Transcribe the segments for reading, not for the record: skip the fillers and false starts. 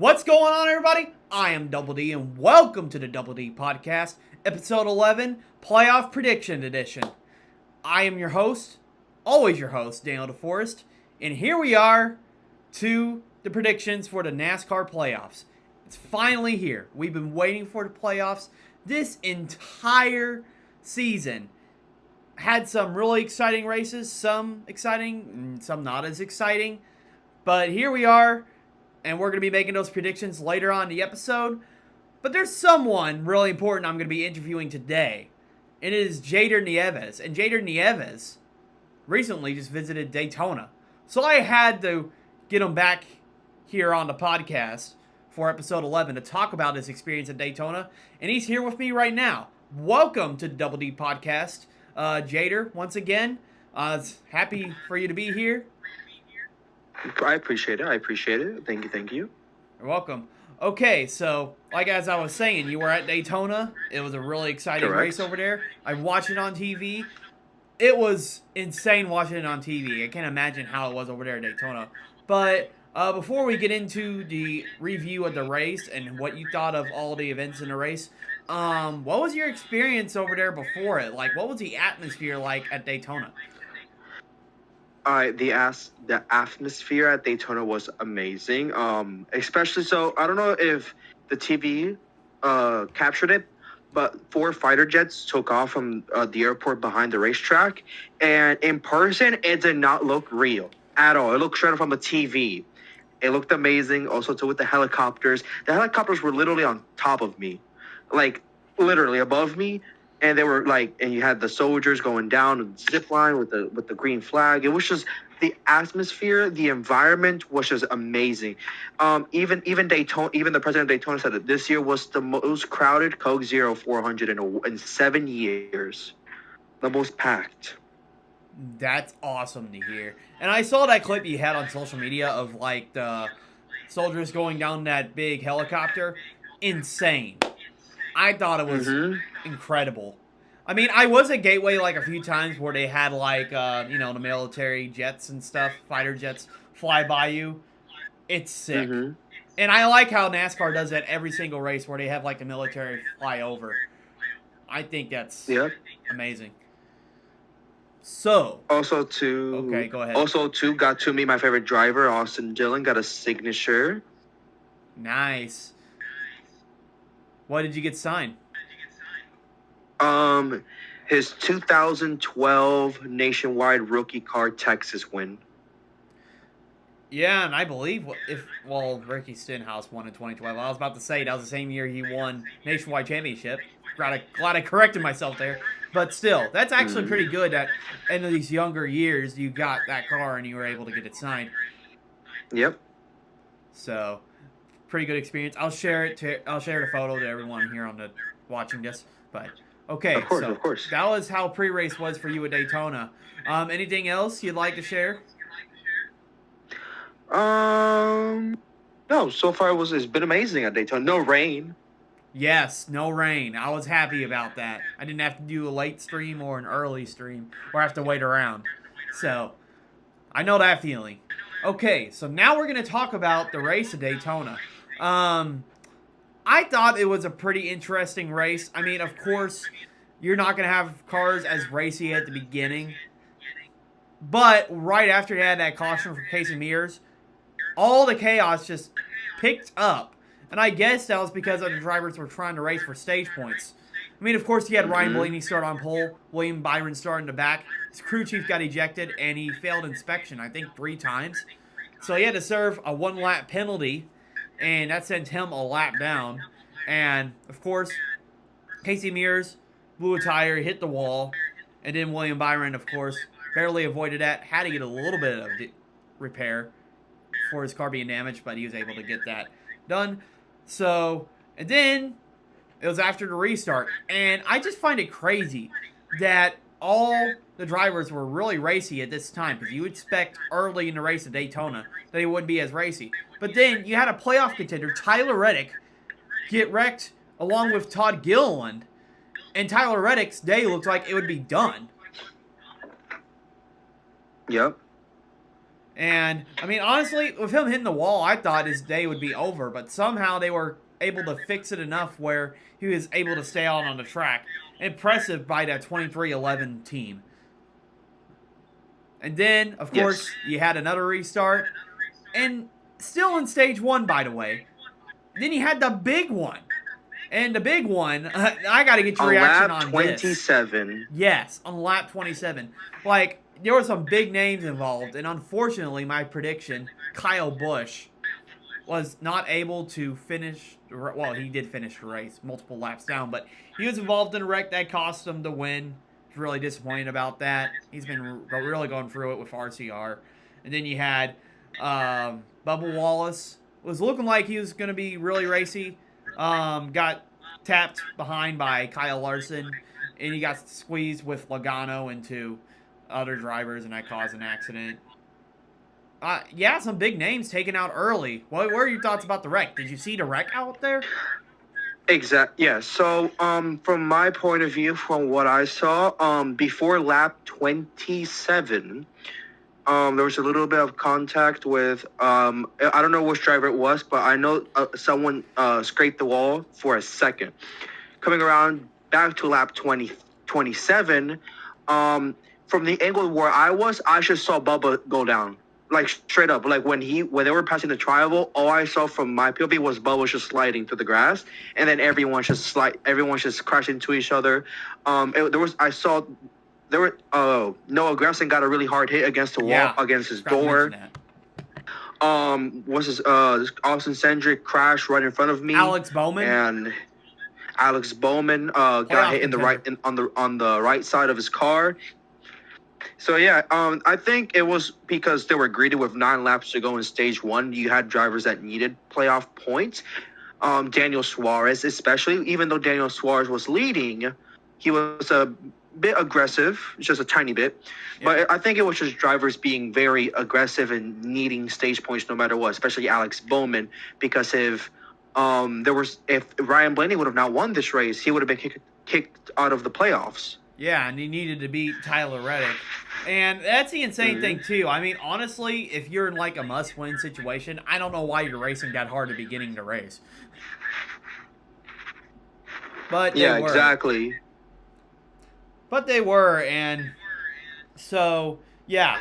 What's going on, everybody? I am Double D, and welcome to the Double D Podcast, Episode 11, Playoff Prediction Edition. I am your host, always your host, Daniel DeForest, and here we are to the predictions for the NASCAR playoffs. It's finally here. We've been waiting for the playoffs this entire season. Had some really exciting races, some exciting, some not as exciting, but here we are. And we're going to be making those predictions later on in the episode. But there's someone really important I'm going to be interviewing today. And it is Jayder Nieves. And Jayder Nieves recently just visited Daytona. So I had to get him back here on the podcast for episode 11 to talk about his experience at Daytona. And he's here with me right now. Welcome to the Double D Podcast. Jayder, once again. Happy for you to be here. I appreciate it. Thank you. You're welcome. Okay, so, as I was saying, you were at Daytona. It was a really exciting race over there. I watched it on TV. It was insane watching it on TV. I can't imagine how it was over there at Daytona. But before we get into the review of the race and what you thought of all the events in the race, what was your experience over there before it? What was the atmosphere like at Daytona? The atmosphere at Daytona was amazing. Especially so, I don't know if the TV captured it, but 4 fighter jets took off from the airport behind the racetrack, and in person, it did not look real at all. It looked straight from a TV. It looked amazing. Also, too, with the helicopters were literally on top of me, literally above me. And they were and you had the soldiers going down the zip line with the green flag. It was just the atmosphere, the environment was just amazing. Even Daytona, even the president of Daytona said that this year was the most crowded Coke Zero 400 in 7 years, the most packed. That's awesome to hear. And I saw that clip you had on social media of the soldiers going down that big helicopter. Insane. I thought it was incredible. I mean, I was at Gateway a few times where they had the military jets and stuff, fighter jets fly by you. It's sick. Mm-hmm. And I like how NASCAR does that every single race where they have the military fly over. I think that's amazing. So. Also, too. Okay, go ahead. Also, too, got to meet my favorite driver, Austin Dillon, got a signature. Nice. What did you get signed? His 2012 nationwide rookie car Texas win. Yeah, and I believe Ricky Stenhouse won in 2012. I was about to say that was the same year he won nationwide championship. Glad I corrected myself there. But still, that's actually pretty good that in these younger years you got that car and you were able to get it signed. Yep. So, pretty good experience. I'll share the photo to everyone here on the watching this. But okay, of course. That was how pre-race was for you at Daytona. Anything else you'd like to share? No. So far it's been amazing at Daytona. No rain. Yes, no rain. I was happy about that. I didn't have to do a late stream or an early stream or have to wait around. So, I know that feeling. Okay, so now we're going to talk about the race at Daytona. I thought it was a pretty interesting race. I mean, of course, you're not going to have cars as racy at the beginning. But right after they had that caution for Casey Mears, all the chaos just picked up. And I guess that was because other drivers were trying to race for stage points. I mean, of course, you had Ryan Blaney start on pole, William Byron start in the back. His crew chief got ejected, and he failed inspection, I think, 3 times. So he had to serve a 1-lap penalty, and that sent him a lap down. And, of course, Casey Mears blew a tire, hit the wall, and then William Byron, of course, barely avoided that. Had to get a little bit of repair for his car being damaged, but he was able to get that done. So, and then it was after the restart. And I just find it crazy that all the drivers were really racy at this time, because you would expect early in the race at Daytona that they wouldn't be as racy. But then you had a playoff contender, Tyler Reddick, get wrecked along with Todd Gilliland, and Tyler Reddick's day looked like it would be done. Yep. And I mean, honestly, with him hitting the wall, I thought his day would be over. But somehow they were able to fix it enough where he was able to stay out on the track. Impressive by that 23-11 team. And then, of Yes. course, you had another restart. And still in stage one, by the way. Then you had the big one. And the big one, I got to get your On reaction lap on this. 27. Yes, on lap 27. Like, there were some big names involved. And unfortunately, my prediction, Kyle Busch, was not able to finish. Well, he did finish the race multiple laps down, but he was involved in a wreck that cost him the win. He's really disappointed about that. He's been really going through it with RCR. And then you had Bubba Wallace. Was looking like he was going to be really racy. Got tapped behind by Kyle Larson, and he got squeezed with Logano into other drivers, and that caused an accident. Yeah, some big names taken out early. What were your thoughts about the wreck? Did you see the wreck out there? Yeah. So, from my point of view, from what I saw, before lap 27, there was a little bit of contact with, I don't know which driver it was, but I know someone scraped the wall for a second. Coming around back to lap 27, from the angle where I was, I just saw Bubba go down. Like straight up, like when they were passing the tri-oval, all I saw from my POV was Bubba just sliding through the grass, and then everyone just crashed into each other. Noah Gragson got a really hard hit against the wall against his door. Was his Austin Cindric crashed right in front of me. Alex Bowman got hit on the right side of his car. So yeah, I think it was because they were greedy with 9 laps to go in stage 1. You had drivers that needed playoff points. Daniel Suarez, especially, even though Daniel Suarez was leading, he was a bit aggressive, just a tiny bit. Yeah. But I think it was just drivers being very aggressive and needing stage points no matter what, especially Alex Bowman, because if Ryan Blaney would have not won this race, he would have been kicked out of the playoffs. Yeah, and he needed to beat Tyler Reddick. And that's the insane thing, too. I mean, honestly, if you're in, like, a must-win situation, I don't know why you're racing that hard at the beginning of the race. But yeah, exactly. But they were, and so, yeah.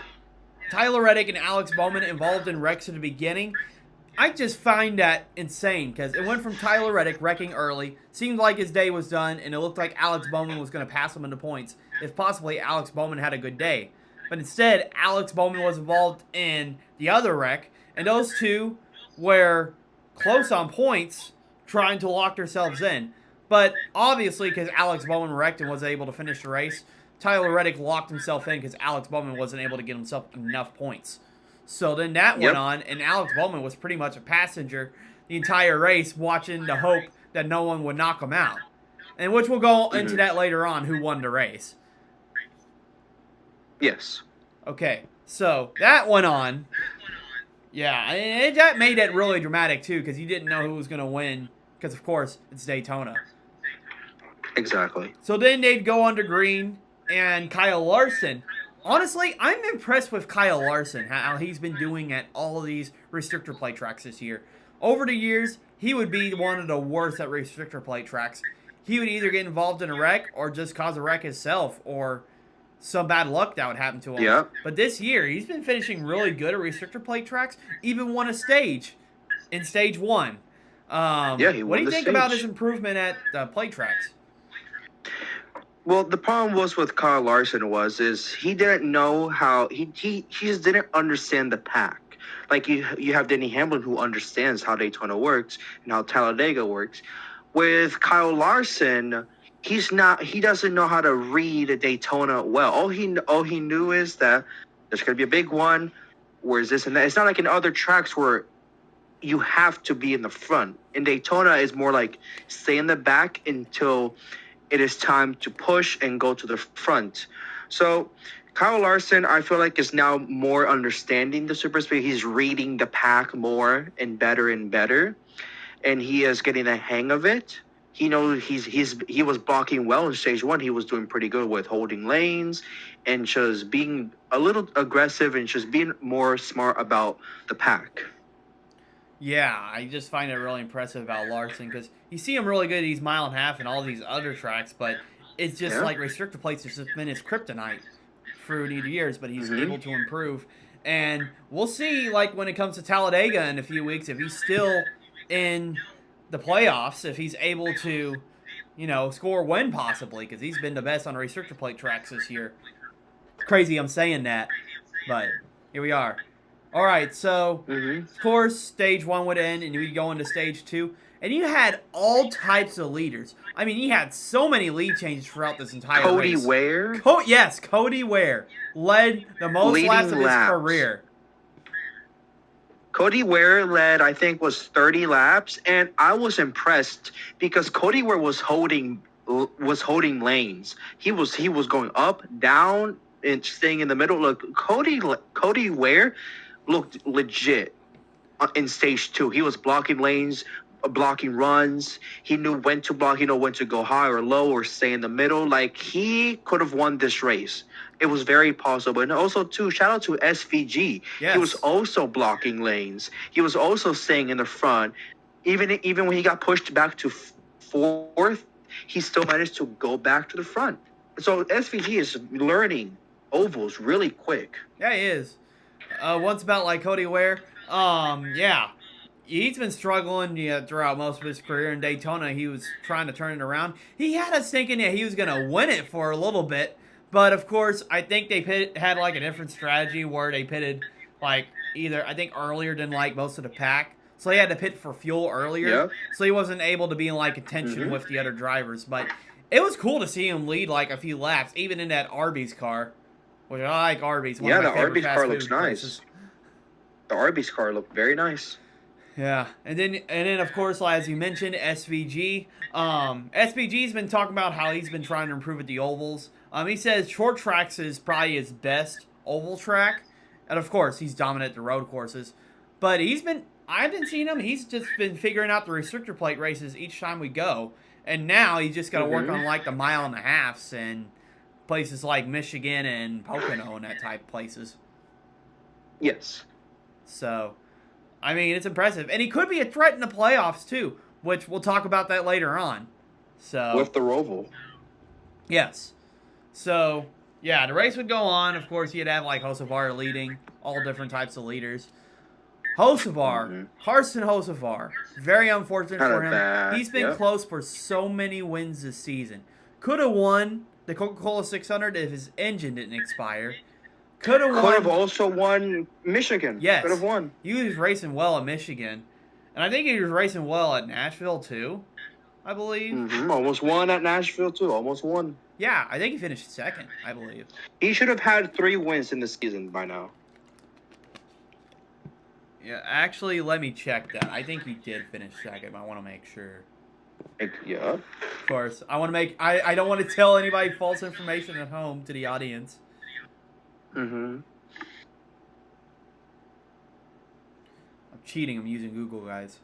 Tyler Reddick and Alex Bowman involved in wrecks at the beginning. I just find that insane because it went from Tyler Reddick wrecking early, seemed like his day was done, and it looked like Alex Bowman was going to pass him into points if possibly Alex Bowman had a good day. But instead, Alex Bowman was involved in the other wreck, and those two were close on points trying to lock themselves in. But obviously, because Alex Bowman wrecked and was able to finish the race, Tyler Reddick locked himself in because Alex Bowman wasn't able to get himself enough points. So then that went on, and Alex Bowman was pretty much a passenger the entire race, watching the hope that no one would knock him out. And which we'll go into that later on, who won the race. Yes. Okay, so that went on. Yeah, and that made it really dramatic, too, because you didn't know who was going to win, because, of course, it's Daytona. Exactly. So then they'd go under green, and Kyle Larson. Honestly, I'm impressed with Kyle Larson, how he's been doing at all of these restrictor plate tracks this year. Over the years, he would be one of the worst at restrictor plate tracks. He would either get involved in a wreck or just cause a wreck himself or some bad luck that would happen to him. Yeah. But this year, he's been finishing really good at restrictor plate tracks, even won a stage in stage 1. He won the stage. What do you think about his improvement at plate tracks? Well, the problem was with Kyle Larson is he didn't know how he just didn't understand the pack. Like you have Denny Hamlin who understands how Daytona works and how Talladega works. With Kyle Larson, he doesn't know how to read Daytona well. All he knew is that there's gonna be a big one. Where's this and that? It's not like in other tracks where you have to be in the front. In Daytona, it's more like stay in the back until it is time to push and go to the front. So Kyle Larson, I feel like, is now more understanding the super speed. He's reading the pack more and better. And he is getting the hang of it. he knows he was blocking well in stage one. He was doing pretty good with holding lanes and just being a little aggressive and just being more smart about the pack. Yeah, I just find it really impressive about Larson because you see him really good at these mile and a half and all these other tracks, but it's just Yeah. like restrictor plates has just been his kryptonite through the years, but he's Mm-hmm. able to improve. And we'll see, like, when it comes to Talladega in a few weeks, if he's still in the playoffs, if he's able to, score a win possibly, because he's been the best on restrictor plate tracks this year. Crazy I'm saying that, but here we are. All right, so Mm-hmm. of course stage one would end, and we go into stage two, and you had all types of leaders. I mean, he had so many lead changes throughout this entire Cody race. Ware Yes, Cody Ware led the most laps leading of his laps. career. Cody Ware led, I think, was 30 laps, and I was impressed because Cody Ware was holding lanes. He was going up, down, and staying in the middle. Look, Cody Ware looked legit in stage two. He was blocking lanes, blocking runs. He knew when to block. He knew when to go high or low or stay in the middle. Like, he could have won this race. It was very possible. And also, too, shout out to SVG. Yes. He was also blocking lanes. He was also staying in the front. Even when he got pushed back to fourth, he still managed to go back to the front. So SVG is learning ovals really quick. Yeah, he is. Once about like Cody Ware. Yeah. He's been struggling throughout most of his career in Daytona. He was trying to turn it around. He had us thinking that he was going to win it for a little bit. But, of course, I think they had like a different strategy where they pitted like either, I think, earlier than like most of the pack. So he had to pit for fuel earlier. Yep. So he wasn't able to be in like contention with the other drivers. But it was cool to see him lead like a few laps, even in that Arby's car. Which I like Arby's. Yeah, the Arby's car looks nice. The Arby's car looked very nice. Yeah, and then of course, as you mentioned, SVG. SVG's been talking about how he's been trying to improve at the ovals. He says short tracks is probably his best oval track, and of course, he's dominant at the road courses. But I've been seeing him. He's just been figuring out the restrictor plate races each time we go, and now he's just got to work on like the mile and a halves and places like Michigan and Pocono and that type of places. Yes. So, I mean, it's impressive. And he could be a threat in the playoffs, too, which we'll talk about that later on. So With the Roval. Yes. So, yeah, the race would go on. Of course, you'd have, like, Hocevar leading, all different types of leaders. Hocevar, Carson Hocevar, very unfortunate for him. Bad. He's been close for so many wins this season. Could have won the Coca-Cola 600 if his engine didn't expire. Could have also won Michigan. Yes. Could have won. He was racing well at Michigan. And I think he was racing well at Nashville, too, I believe. Mm-hmm. Almost won at Nashville, too. Almost won. Yeah, I think he finished second, I believe. He should have had 3 wins in the season by now. Yeah, actually, let me check that. I think he did finish second. I want to make sure. Yeah. Of course. I don't want to tell anybody false information at home to the audience. Mm-hmm. I'm cheating. I'm using Google, guys.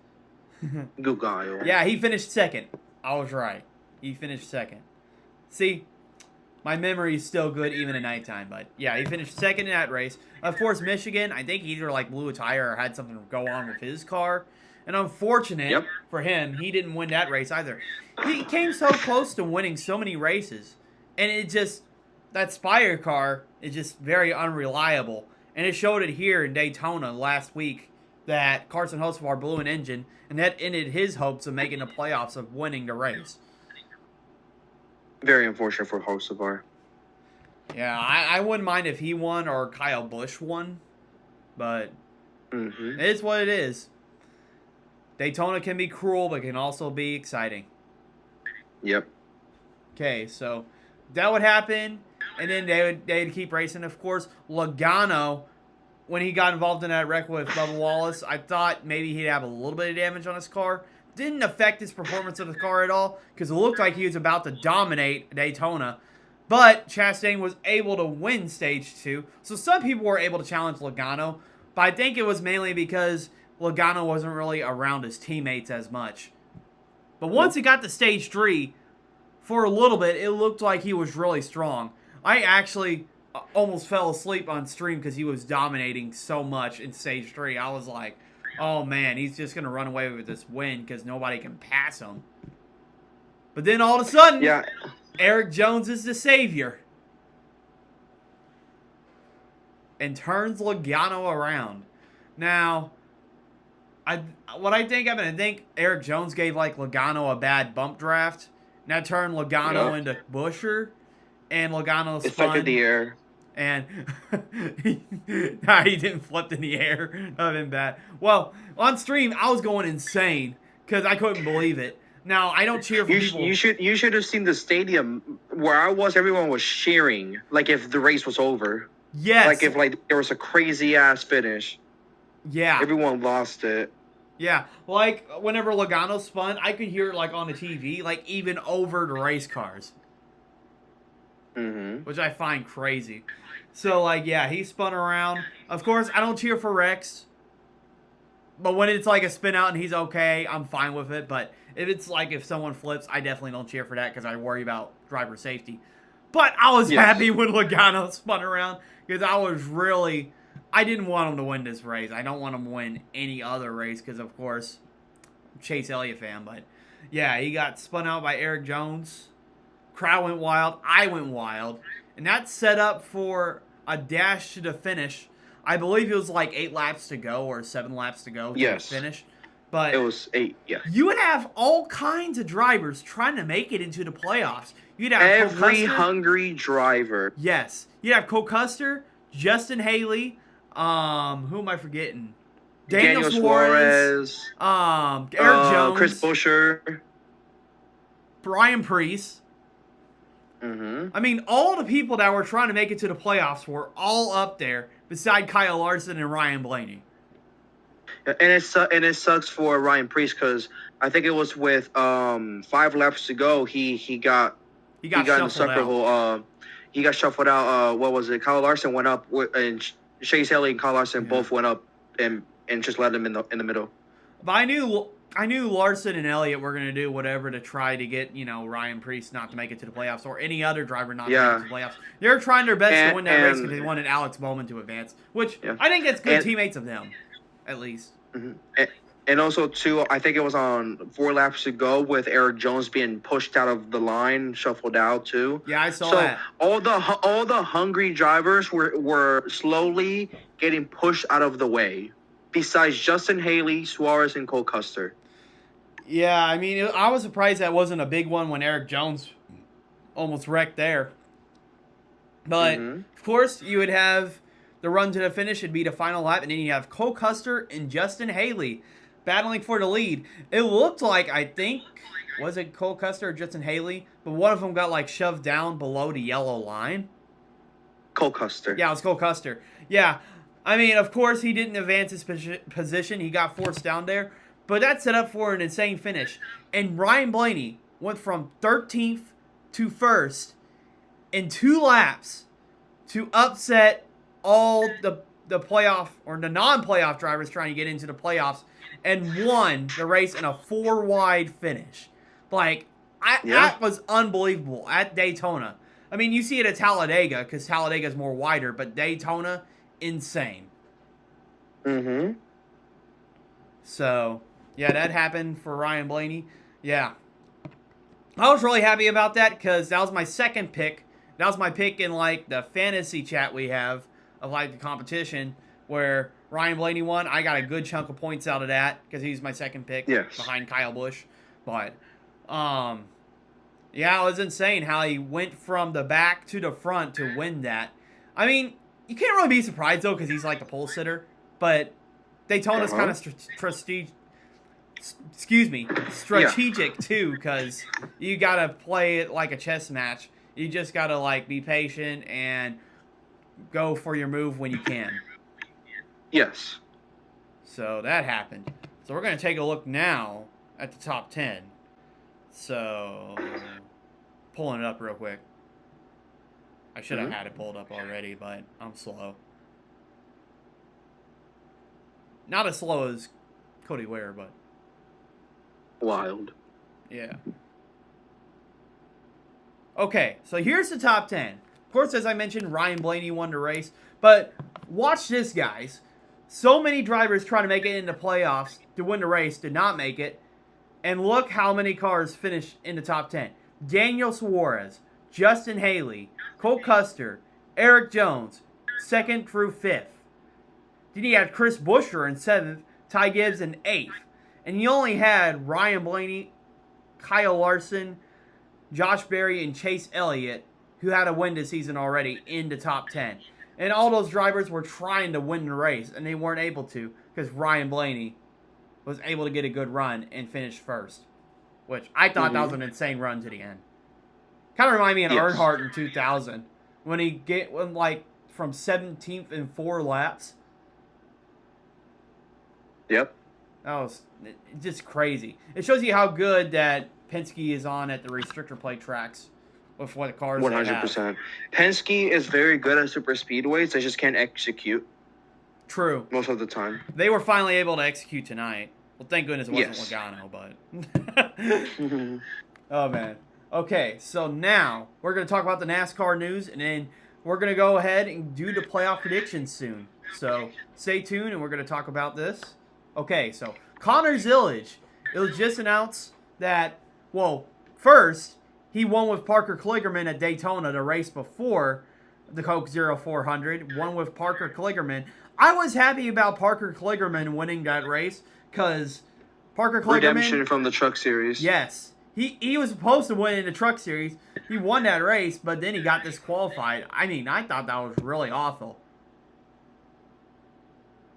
Google. Yeah, he finished second. I was right. He finished second. See, my memory is still good even at nighttime. But yeah, he finished second in that race. Of course, Michigan, I think he either like blew a tire or had something go on with his car. And unfortunate for him, he didn't win that race either. He came so close to winning so many races. And it just, that Spire car is just very unreliable. And it showed it here in Daytona last week that Carson Hocevar blew an engine. And that ended his hopes of making the playoffs, of winning the race. Very unfortunate for Hocevar. Yeah, I wouldn't mind if he won or Kyle Busch won. But it is what it is. Daytona can be cruel, but can also be exciting. Yep. Okay, so that would happen, and then they'd keep racing. Of course, Logano, when he got involved in that wreck with Bubba Wallace, I thought maybe he'd have a little bit of damage on his car. Didn't affect his performance of the car at all, because it looked like he was about to dominate Daytona. But Chastain was able to win Stage 2, so some people were able to challenge Logano, but I think it was mainly because Logano wasn't really around his teammates as much. But once he got to stage 3, for a little bit, it looked like he was really strong. I actually almost fell asleep on stream because he was dominating so much in stage 3. I was like, oh man, he's just going to run away with this win because nobody can pass him. But then all of a sudden, Yeah. Eric Jones is the savior. And turns Logano around. Now, what I think happened, I think Eric Jones gave like Logano a bad bump draft. And that turned Logano into Busher. And Logano spun. It's like in the air. And he didn't flip in the air. That would have been bad. Well, on stream, I was going insane because I couldn't believe it. Now, I don't cheer for people. You should have seen the stadium where I was. Everyone was cheering like if the race was over. Yes. Like if there was a crazy ass finish. Yeah. Everyone lost it. Yeah. Like whenever Logano spun, I could hear it like on the TV, like even over the race cars. Mm-hmm. Which I find crazy. So like, yeah, he spun around. Of course, I don't cheer for Rex. But when it's like a spin out and he's okay, I'm fine with it. But if it's like if someone flips, I definitely don't cheer for that because I worry about driver safety. But I was happy when Logano spun around because I didn't want him to win this race. I don't want him to win any other race because, of course, I'm a Chase Elliott fan. But, yeah, he got spun out by Eric Jones. Crowd went wild. I went wild. And that set up for a dash to the finish. I believe it was like 8 laps to go or 7 laps to go to the finish. But it was 8, yeah. You would have all kinds of drivers trying to make it into the playoffs. You'd have every hungry driver. Yes. You'd have Cole Custer, Justin Haley, who am I forgetting? Daniel Suarez, Eric Jones, Chris Buescher, Brian Priest. Mm-hmm. I mean, all the people that were trying to make it to the playoffs were all up there, beside Kyle Larson and Ryan Blaney. And it sucks for Ryan Priest because I think it was with 5 laps to go. He got in the sucker hole. He got shuffled out. What was it? Kyle Larson went up, and Chase Elliott and Kyle Larson both went up and just let him in the middle. But I knew Larson and Elliott were going to do whatever to try to get Ryan Priest not to make it to the playoffs or any other driver not to make it to the playoffs. They're trying their best to win that race because they wanted Alex Bowman to advance, which I think that's good teammates of them, at least. Mm-hmm. And also, too, I think it was on 4 laps to go with Eric Jones being pushed out of the line, shuffled out, too. Yeah, I saw that. All the hungry drivers were slowly getting pushed out of the way, besides Justin Haley, Suarez, and Cole Custer. Yeah, I mean, I was surprised that wasn't a big one when Eric Jones almost wrecked there. But, of course, you would have the run to the finish. It'd be the final lap, and then you have Cole Custer and Justin Haley battling for the lead. It looked like, I think, was it Cole Custer or Justin Haley? But one of them got, like, shoved down below the yellow line. Cole Custer. Yeah, it was Cole Custer. Yeah, I mean, of course, he didn't advance his position. He got forced down there. But that set up for an insane finish. And Ryan Blaney went from 13th to 1st in 2 laps to upset all the playoff or the non-playoff drivers trying to get into the playoffs and won the race in a 4-wide finish. Like, that was unbelievable at Daytona. I mean, you see it at Talladega because Talladega is more wider, but Daytona, insane. Mm-hmm. So, yeah, that happened for Ryan Blaney. Yeah. I was really happy about that because that was my second pick. That was my pick in, like, the fantasy chat we have of, like, the competition where Ryan Blaney won. I got a good chunk of points out of that because he's my second pick behind Kyle Busch. But, yeah, it was insane how he went from the back to the front to win that. I mean, you can't really be surprised, though, because he's, like, the pole sitter. But Daytona's kind of strategic, too, because you got to play it like a chess match. You just got to, like, be patient and go for your move when you can. Yes. So that happened. So we're going to take a look now at the top 10. So, pulling it up real quick. I should have had it pulled up already, but I'm slow. Not as slow as Cody Ware, but... Wild. Yeah. Okay, so here's the top 10. Of course, as I mentioned, Ryan Blaney won the race. But watch this, guys. So many drivers trying to make it into playoffs to win the race did not make it. And look how many cars finished in the top 10. Daniel Suarez, Justin Haley, Cole Custer, Eric Jones, 2nd through 5th. Then you had Chris Buescher in 7th, Ty Gibbs in 8th. And you only had Ryan Blaney, Kyle Larson, Josh Berry, and Chase Elliott, who had a win this season already, in the top 10. And all those drivers were trying to win the race, and they weren't able to because Ryan Blaney was able to get a good run and finish first, which I thought that was an insane run to the end. Kind of reminded me of Earnhardt in 2000 when he went like from 17th in 4 laps. Yep. That was just crazy. It shows you how good that Penske is on at the restrictor plate tracks with what cars 100%. Penske is very good at super speedways. They just can't execute. True. Most of the time. They were finally able to execute tonight. Well, thank goodness it wasn't Logano, but... Oh, man. Okay, so now we're going to talk about the NASCAR news, and then we're going to go ahead and do the playoff predictions soon. So stay tuned, and we're going to talk about this. Okay, so Connor Zillage. It was just announced that, well, first, he won with Parker Kligerman at Daytona, the race before the Coke 0400. Won with Parker Kligerman. I was happy about Parker Kligerman winning that race because Parker Kligerman... Redemption from the Truck Series. Yes. He was supposed to win in the Truck Series. He won that race, but then he got disqualified. I mean, I thought that was really awful.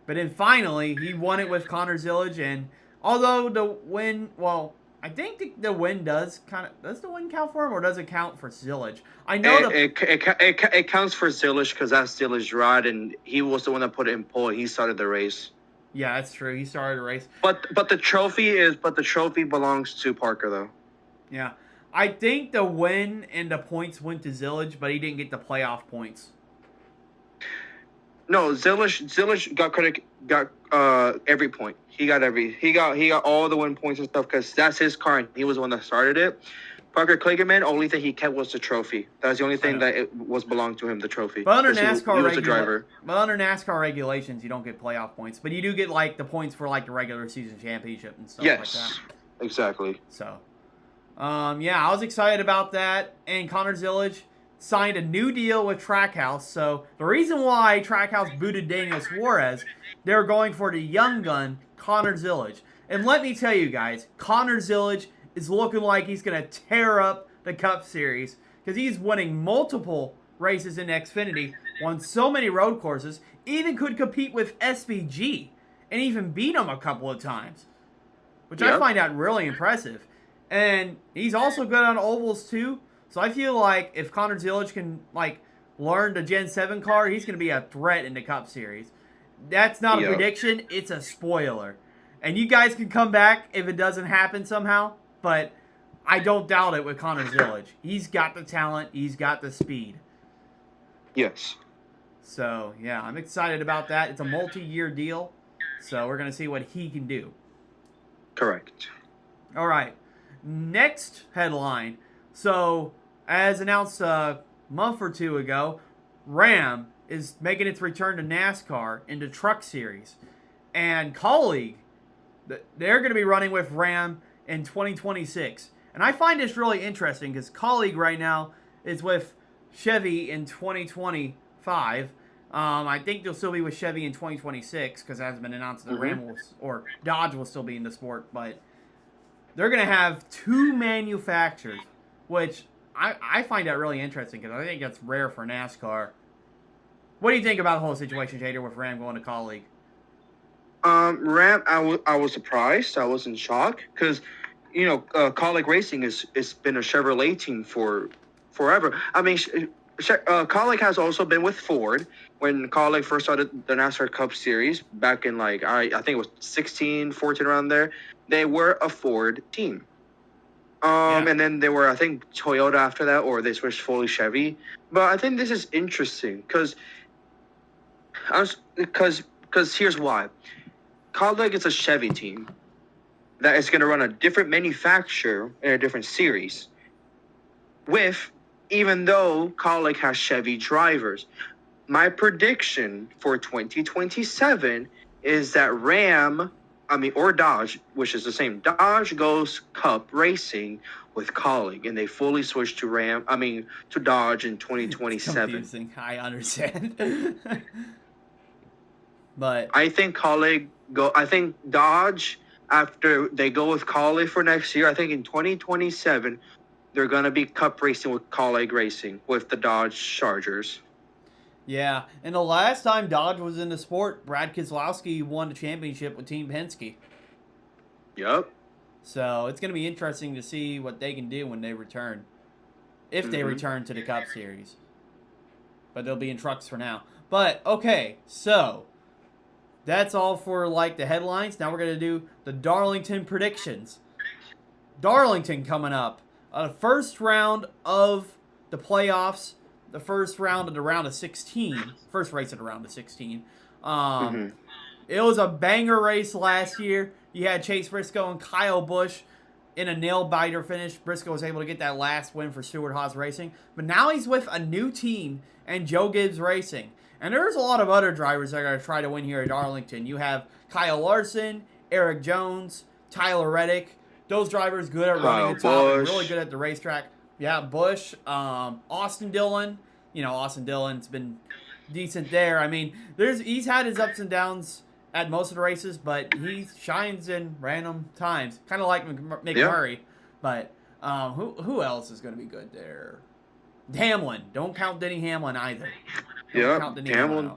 But then finally, he won it with Connor Zillage, and although the win, well, I think the win does the win count for him, or does it count for Zillage? I know it counts for Zillage because that's Zillage's ride, and he was the one that put it in pole. He started the race. Yeah, that's true. He started the race. But the trophy belongs to Parker though. Yeah, I think the win and the points went to Zillage, but he didn't get the playoff points. No, Zillage got every point. He got all the win points and stuff because that's his car and he was the one that started it. Parker Kligerman, only thing he kept was the trophy. That's the only thing that it was belonged to him, the trophy. But under he was the driver. But under NASCAR regulations, you don't get playoff points, but you do get like the points for like the regular season championship and stuff like that. Yes, exactly. So, yeah, I was excited about that, and Connor Zillage signed a new deal with Trackhouse. So the reason why Trackhouse booted Daniel Suarez, they're going for the young gun, Connor Zillage. And let me tell you guys, Connor Zillage is looking like he's going to tear up the Cup Series because he's winning multiple races in Xfinity, won so many road courses, even could compete with SVG and even beat him a couple of times, which I find that really impressive. And he's also good on ovals too. So I feel like if Connor Zillage can like learn the Gen 7 car, he's going to be a threat in the Cup Series. That's not a prediction, it's a spoiler. And you guys can come back if it doesn't happen somehow, but I don't doubt it with Connor Zillage. He's got the talent, he's got the speed. Yes. So, yeah, I'm excited about that. It's a multi-year deal, so we're going to see what he can do. Correct. All right, next headline. So, as announced a month or two ago, Ram is making its return to NASCAR in the Truck Series. And Colleague, they're going to be running with Ram in 2026. And I find this really interesting because Colleague right now is with Chevy in 2025. I think they'll still be with Chevy in 2026 because it hasn't been announced that Ram or Dodge will still be in the sport. But they're going to have 2 manufacturers, which I find that really interesting because I think that's rare for NASCAR. What do you think about the whole situation, Jayder, with Ram going to Colleague? Ram, I was surprised. I was in shock because, Colleague Racing it's been a Chevrolet team for forever. I mean, Colleague has also been with Ford when Colleague first started the NASCAR Cup Series back in I think it was 16, 14 around there. They were a Ford team. And then they were, I think, Toyota after that, or they switched fully Chevy. But I think this is interesting because here's why. Colleague is a Chevy team. that is going to run a different manufacturer in a different series. With even though Kaulig has Chevy drivers, my prediction for 2027 is that or Dodge, which is the same, Dodge goes Cup Racing with Kaulig, and they fully switch to Dodge in It's 2027. confusing. I understand. But I think I think Dodge, after they go with Kaulig for next year, I think in 2027, they're going to be Cup Racing with Kaulig Racing with the Dodge Chargers. yeah, and the last time Dodge was in the sport, Brad Keselowski won the championship with Team Penske. Yep. So it's going to be interesting to see what they can do when they return. If they return to the Cup Series. But they'll be in trucks for now. But, okay, so that's all for, like, the headlines. Now we're going to do the Darlington predictions. Darlington coming up. The first round of the playoffs. The first round of the round of 16. First race of the round of 16. It was a banger race last year. You had Chase Briscoe and Kyle Busch in a nail-biter finish. Briscoe was able to get that last win for Stewart-Haas Racing. But now he's with a new team and Joe Gibbs Racing. And there's a lot of other drivers that are going to try to win here at Darlington. You have Kyle Larson, Eric Jones, Tyler Reddick. Those drivers good at running the top and really good at the racetrack. Yeah, Busch, Austin Dillon. You know, Austin Dillon's been decent there. I mean, he's had his ups and downs at most of the races, but he shines in random times, kind of like McMurray. Yep. But who else is going to be good there? Hamlin. Don't count Denny Hamlin either. Yeah, Hamlin.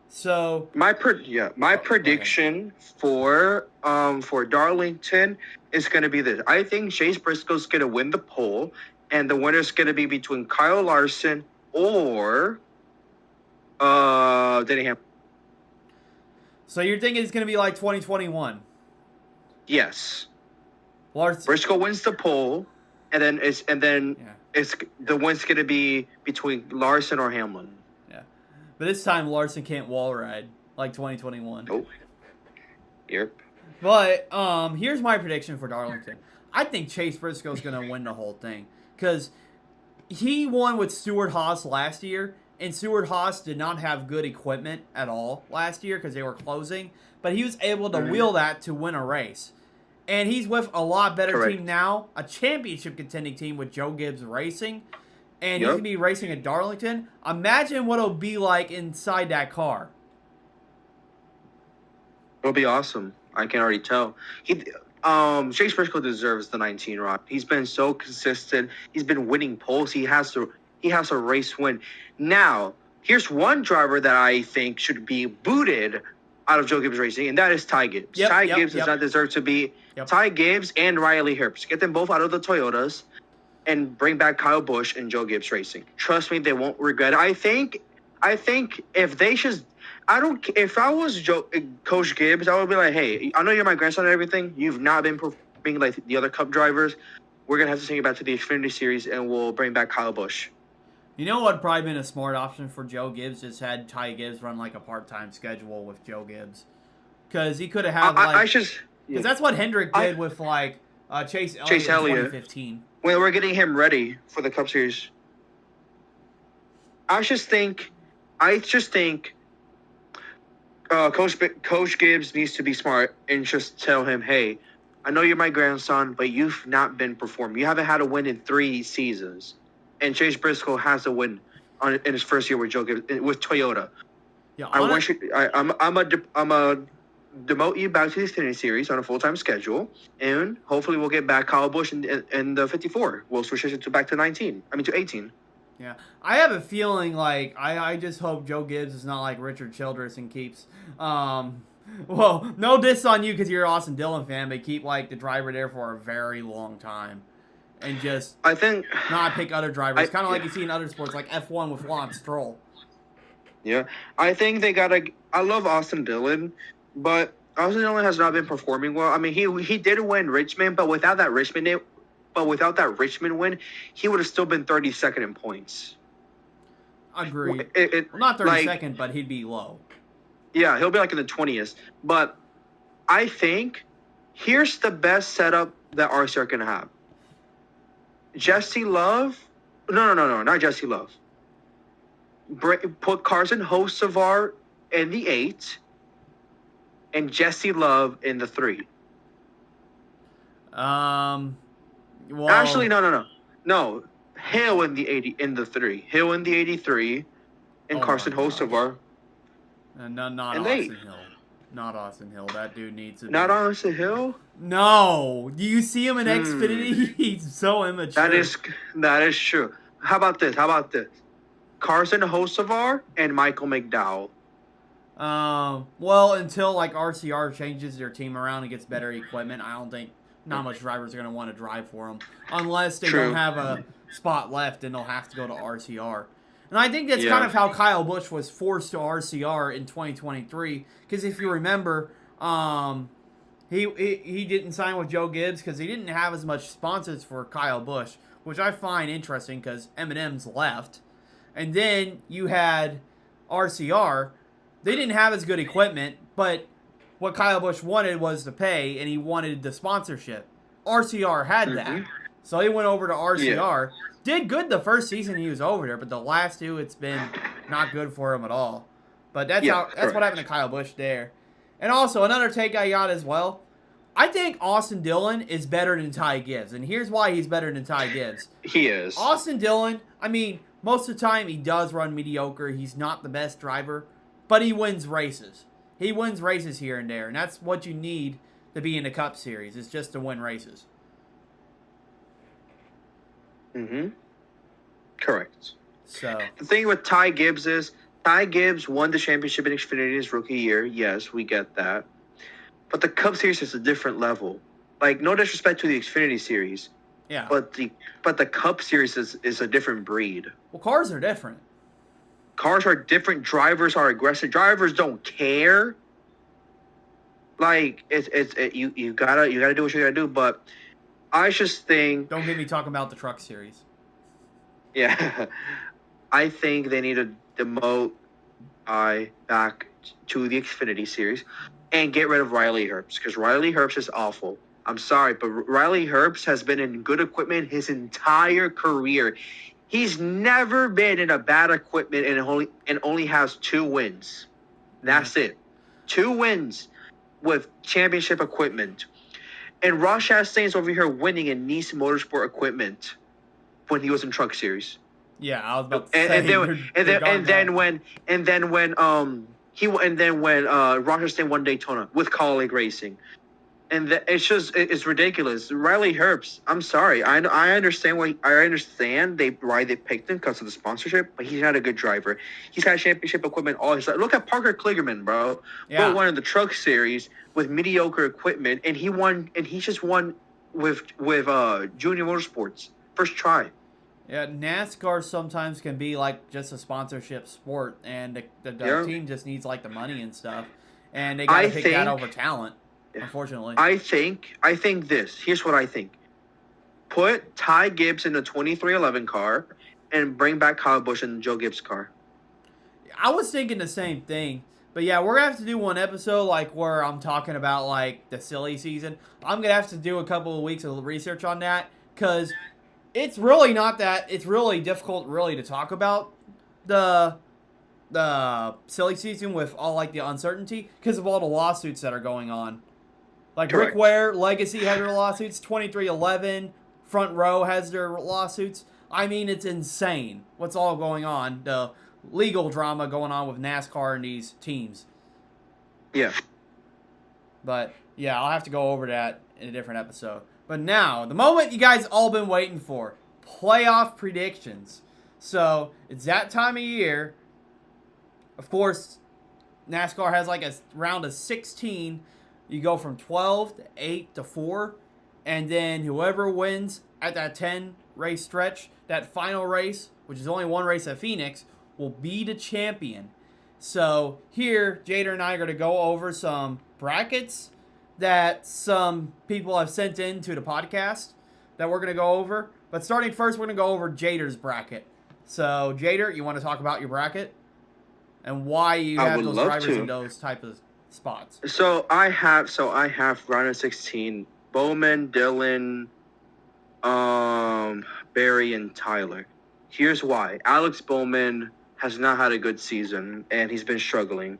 So my prediction for Darlington is going to be this. I think Chase Briscoe's going to win the pole, and the winner's going to be between Kyle Larson or Denny Hamlin. So you're thinking it's going to be like 2021? Yes. Larson. Briscoe wins the pole, and then the win's going to be between Larson or Hamlin. Yeah, but this time Larson can't wall ride like 2021. Nope. Yep. But here's my prediction for Darlington. I think Chase Briscoe's going to win the whole thing because he won with Stewart-Haas last year. And Stewart-Haas did not have good equipment at all last year because they were closing. But he was able to wheel that to win a race. And he's with a lot better team now, a championship contending team with Joe Gibbs Racing. And he's going to be racing at Darlington. Imagine what it'll be like inside that car. It'll be awesome. I can already tell. Chase Briscoe deserves the 19 rod. He's been so consistent. He's been winning poles. He has a race win. Now, here's one driver that I think should be booted out of Joe Gibbs Racing, and that is Ty Gibbs. Ty Gibbs does not deserve to be. Ty Gibbs and Riley Herbst. Get them both out of the Toyotas and bring back Kyle Busch and Joe Gibbs Racing. Trust me, they won't regret it. I think if they just, if I was Coach Gibbs, I would be like, hey, I know you're my grandson and everything. You've not been performing like the other Cup drivers. We're going to have to send you back to the Xfinity Series, and we'll bring back Kyle Busch. You know what would probably been a smart option for Joe Gibbs is had Ty Gibbs run like a part-time schedule with Joe Gibbs. Because he could have had because that's what Hendrick did with like Chase Elliott in 2015. When we're getting him ready for the Cup Series. I just think Coach Gibbs needs to be smart and just tell him, hey, I know you're my grandson, but you've not been performing. You haven't had a win in 3 seasons. And Chase Briscoe has a win in his first year with Joe Gibbs with Toyota. Yeah, I'm a demote you back to the Xfinity Series on a full-time schedule, and hopefully we'll get back Kyle Busch in the 54. We'll switch it back to 18. Yeah, I have a feeling like I just hope Joe Gibbs is not like Richard Childress and keeps well, no diss on you because you're an Austin Dillon fan, but keep like the driver there for a very long time. And just not pick other drivers. Kind of like you see in other sports, like F1 with Lance Stroll. Yeah. I think they got to – I love Austin Dillon, but Austin Dillon has not been performing well. I mean, he did win Richmond, but without that Richmond win, he would have still been 32nd in points. Agreed. Well, not 32nd, but he'd be low. Yeah, he'll be like in the 20th. But I think Here's the best setup that RCR can have. Jesse Love. No, not Jesse Love. Put Carson Hocevar in the 8 and Jesse Love in the 3. Well, Actually, no. Hill in the 80 in the 3. Hill in the 83, and oh Carson my gosh. Hocevar. Not And Austin Hill. Not Austin Hill. That dude needs to not be. Austin Hill. No. Do you see him in Xfinity? He's so immature. That is true. How about this? Carson Hocevar and Michael McDowell. Well, until like RCR changes their team around and gets better equipment, I don't think not much drivers are going to want to drive for them unless they don't have a spot left and they'll have to go to RCR. And I think that's kind of how Kyle Busch was forced to RCR in 2023 because if you remember, he didn't sign with Joe Gibbs because he didn't have as much sponsors for Kyle Busch, which I find interesting because M&M's left. And then you had RCR. They didn't have as good equipment, but what Kyle Busch wanted was to pay, and he wanted the sponsorship. RCR had that. So he went over to RCR. Yeah. Did good the first season he was over there, but the last two, it's been not good for him at all. But that's what happened to Kyle Busch there. And also, another take I got as well. I think Austin Dillon is better than Ty Gibbs, and here's why he's better than Ty Gibbs. He is. Austin Dillon, I mean, most of the time he does run mediocre. He's not the best driver, but he wins races. He wins races here and there, and that's what you need to be in the Cup Series, is just to win races. Correct. So the thing with Ty Gibbs is Ty Gibbs won the championship in Xfinity his rookie year. Yes, we get that. But the Cup Series is a different level. Like, no disrespect to the Xfinity Series. Yeah. But the Cup Series is a different breed. Well, cars are different. Cars are different. Drivers are aggressive. Drivers don't care. Like you gotta do what you gotta do. But I just think. Don't get me talking about the Truck Series. Yeah, I think they need to demote back to the Xfinity Series and get rid of Riley Herbst because Riley Herbst is awful. I'm sorry, but Riley Herbst has been in good equipment his entire career. He's never been in a bad equipment and only has 2 wins. That's it. 2 wins with championship equipment. And Ross Chastain's over here winning in Nieves Motorsport equipment when he was in Truck Series. Yeah, I was about to say. And then when Ross Chastain won Daytona with Colleague Racing. And it's ridiculous. Riley Herbst, I'm sorry. I understand why they picked him because of the sponsorship, but he's not a good driver. He's had championship equipment all his life. Look at Parker Kligerman, bro. Yeah. Bro won in the Truck Series with mediocre equipment, and he just won with Junior Motorsports first try. Yeah, NASCAR sometimes can be like just a sponsorship sport, and the team just needs like the money and stuff, and they got to pick that over talent. Unfortunately, I think this. Here's what I think: put Ty Gibbs in the 2311 car, and bring back Kyle Busch in the Joe Gibbs car. I was thinking the same thing, but yeah, we're gonna have to do one episode like where I'm talking about like the silly season. I'm gonna have to do a couple of weeks of research on that because it's really not that. It's really difficult, really, to talk about the silly season with all like the uncertainty because of all the lawsuits that are going on. Like Correct. Rick Ware, Legacy has their lawsuits. 2311, Front Row has their lawsuits. I mean, it's insane what's all going on. The legal drama going on with NASCAR and these teams. Yeah. But, yeah, I'll have to go over that in a different episode. But now, the moment you guys all been waiting for, playoff predictions. So, it's that time of year. Of course, NASCAR has like a round of 16. You go from 12 to 8 to 4. And then whoever wins at that 10 race stretch, that final race, which is only one race at Phoenix, will be the champion. So here, Jayder and I are going to go over some brackets that some people have sent in to the podcast that we're going to go over. But starting first, we're going to go over Jayder's bracket. So, Jayder, you want to talk about your bracket? And why you have those drivers in those type of spots. So I have round of 16 Bowman, Dylan, Barry, and Tyler. Here's why: Alex Bowman has not had a good season, and he's been struggling.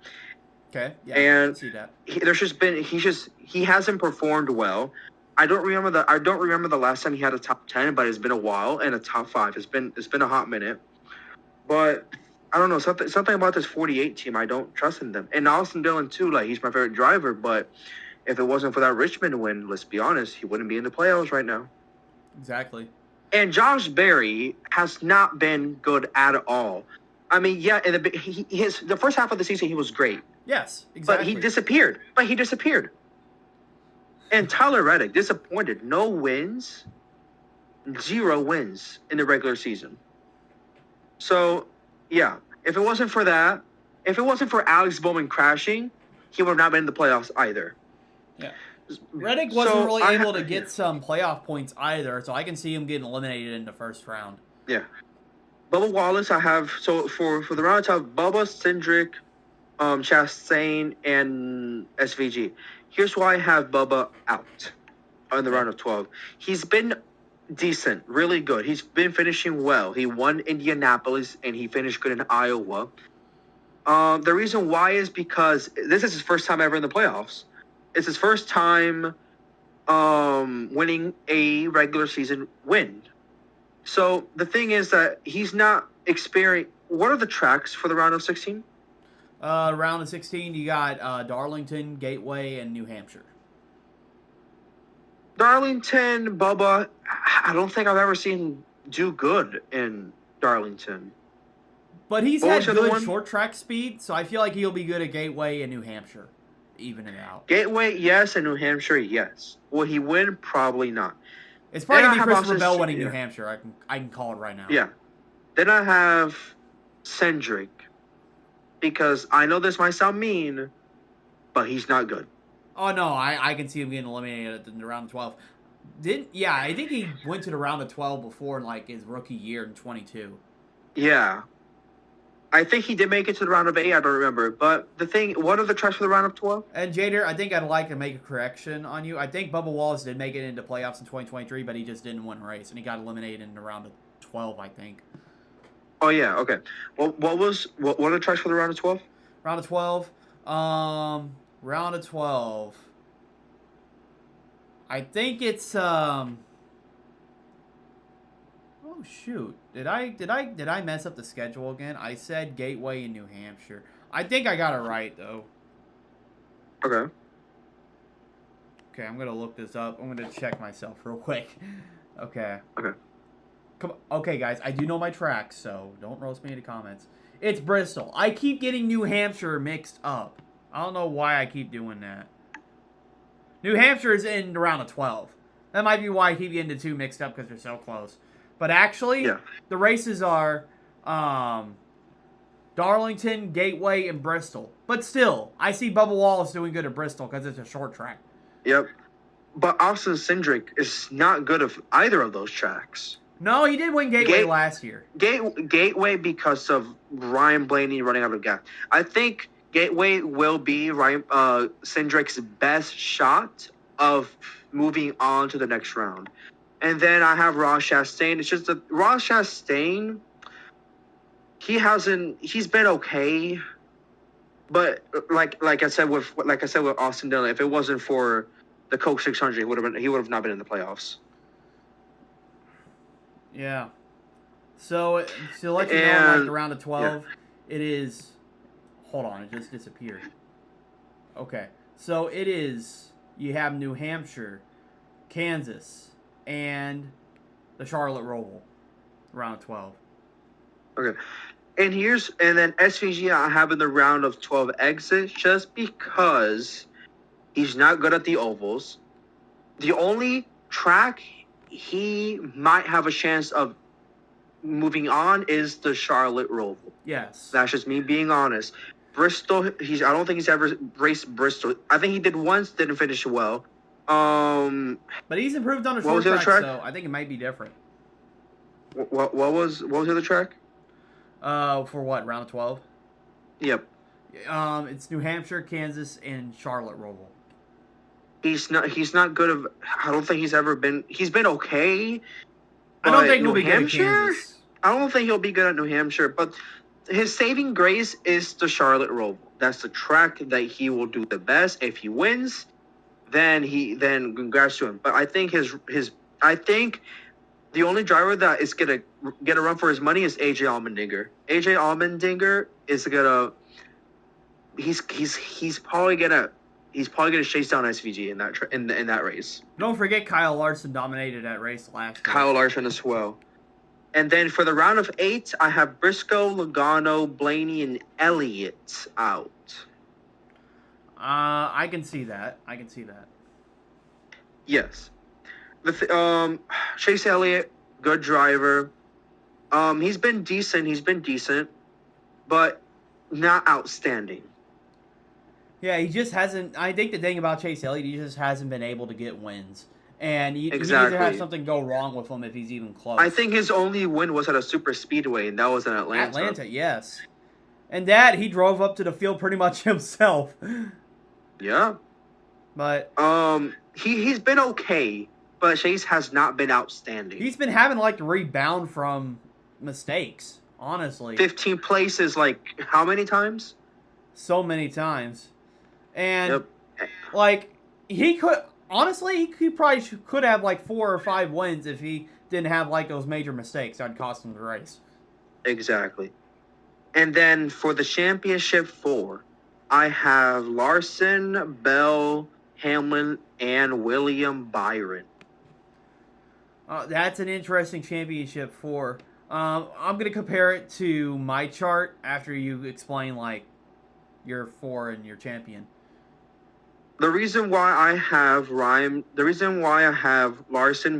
Okay, yeah, I can And see that. he hasn't performed well. I don't remember the last time he had a top 10, but it's been a while, and a top 5. It's been a hot minute. But I don't know, something about this 48 team. I don't trust in them. And Austin Dillon too. Like, he's my favorite driver, but if it wasn't for that Richmond win, let's be honest, he wouldn't be in the playoffs right now. Exactly. And Josh Berry has not been good at all. I mean, yeah, the first half of the season he was great, Yes, but exactly. he disappeared. And Tyler Reddick disappointed. No wins, 0 wins in the regular season. So, yeah, if it wasn't for that, if it wasn't for Alex Bowman crashing, he would have not been in the playoffs either. Yeah. Reddick wasn't really able to get some playoff points either, so I can see him getting eliminated in the first round. Yeah. Bubba Wallace, I have, so for the round, I have Bubba, Cindric, Chastain, and SVG. Here's why I have Bubba out on the round of 12. He's been decent, really good. He's been finishing well. He won Indianapolis, and he finished good in Iowa. The reason why is because this is his first time ever in the playoffs. It's his first time winning a regular season win. So the thing is that he's not experiencing. What are the tracks for the round of 16? Round of 16, you got Darlington, Gateway, and New Hampshire. Darlington, Bubba, I don't think I've ever seen do good in Darlington. But he's had good short track speed, so I feel like he'll be good at Gateway and New Hampshire. Even it out. Gateway, yes, and New Hampshire, yes. Will he win? Probably not. It's probably going to be Christopher Bell winning New Hampshire. I can call it right now. Yeah. Then I have Cindric. Because I know this might sound mean, but he's not good. Oh, no, I can see him getting eliminated in the round of 12. I think he went to the round of 12 before in, like, his rookie year in 22. Yeah. I think he did make it to the round of 8, I don't remember. But what are the tracks for the round of 12? And Jayder, I think I'd like to make a correction on you. I think Bubba Wallace did make it into playoffs in 2023, but he just didn't win a race, and he got eliminated in the round of 12, I think. Oh, yeah, okay. Well, what are the tracks for the round of 12? Round of 12. Round of 12. I think it's oh shoot. Did I mess up the schedule again? I said Gateway in New Hampshire. I think I got it right though. Okay. Okay, I'm gonna look this up. I'm gonna check myself real quick. Okay. Okay. Come on. Okay, guys, I do know my tracks, so don't roast me in the comments. It's Bristol. I keep getting New Hampshire mixed up. I don't know why I keep doing that. New Hampshire is in the round of 12. That might be why I keep getting the two mixed up, because they're so close. But actually, the races are Darlington, Gateway, and Bristol. But still, I see Bubba Wallace doing good at Bristol because it's a short track. Yep. But Austin Cindric is not good at either of those tracks. No, he did win Gateway last year. Gateway because of Ryan Blaney running out of gas. I think Gateway will be Cindric's best shot of moving on to the next round. And then I have Ross Chastain. It's just that Ross Chastain, he's been okay. But like I said with Austin Dillon, if it wasn't for the Coke 600, he would have not been in the playoffs. Yeah. So to let you know, like the round of 12, it is. Hold on, it just disappeared. Okay, so it is. You have New Hampshire, Kansas, and the Charlotte Roval, round of 12. Okay, and then SVG I have in the round of 12 exit just because he's not good at the ovals. The only track he might have a chance of moving on is the Charlotte Roval. Yes. That's just me being honest. Bristol, I don't think he's ever raced Bristol. I think he did once, didn't finish well. But he's improved on the short track, so I think it might be different. What was the other track? For what, round of 12? Yep. It's New Hampshire, Kansas, and Charlotte Roval. He's not good of. I don't think he's ever been. He's been okay, I don't but think he'll New be good at Hampshire. Kansas. I don't think he'll be good at New Hampshire. But his saving grace is the Charlotte Roval. That's the track that he will do the best. If he wins, then congrats to him. But I think I think the only driver that is gonna get a run for his money is AJ Allmendinger. AJ Allmendinger is gonna he's probably gonna chase down SVG in that race. Don't forget Kyle Larson dominated that race last year. Kyle Larson as well. And then for the round of 8, I have Briscoe, Logano, Blaney, and Elliott out. I can see that. Yes. Chase Elliott, good driver. He's been decent, but not outstanding. Yeah, he just hasn't. I think the thing about Chase Elliott, he just hasn't been able to get wins. And you Exactly. either have something go wrong with him if he's even close. I think his only win was at a super speedway, and that was in Atlanta. Atlanta, yes. And that, he drove up to the field pretty much himself. Yeah. But he's been okay, but Chase has not been outstanding. he's been having like to rebound from mistakes, honestly. 15 places, like how many times? So many times. And Yep. like he could honestly, he probably could have like 4 or 5 wins if he didn't have like those major mistakes that'd cost him the race. Exactly. And then for the championship 4, I have Larson, Bell, Hamlin, and William Byron. That's an interesting championship 4. I'm gonna compare it to my chart after you explain like your 4 and your champion. The reason why I have Larson,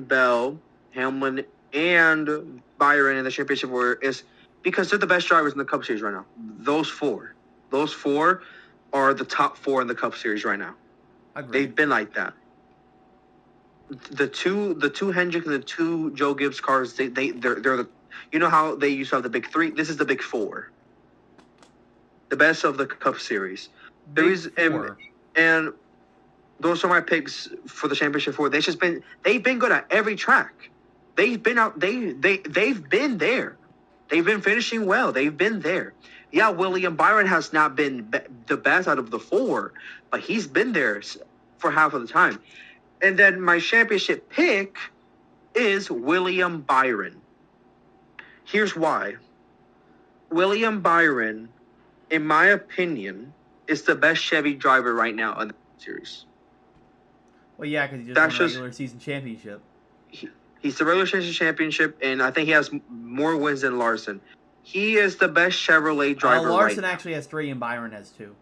Bell, Hamlin, and Byron in the championship 4 is because they're the best drivers in the Cup Series right now. Those four are the top 4 in the Cup Series right now. Agreed. They've been like that. The two Hendrick and the 2 Joe Gibbs cars, they're the, you know how they used to have the big 3. This is the big 4. The best of the Cup Series. Big 4. And those are my picks for the championship 4. They've been good at every track. They've been out. They've been there. They've been finishing well. They've been there. Yeah, William Byron has not been the best out of the 4, but he's been there for half of the time. And then my championship pick is William Byron. Here's why. William Byron, in my opinion, is the best Chevy driver right now in the series. Well, yeah, because he just won a regular season championship. He's the regular season championship, and I think he has more wins than Larson. He is the best Chevrolet driver Larson right actually has 3, and Byron has 2.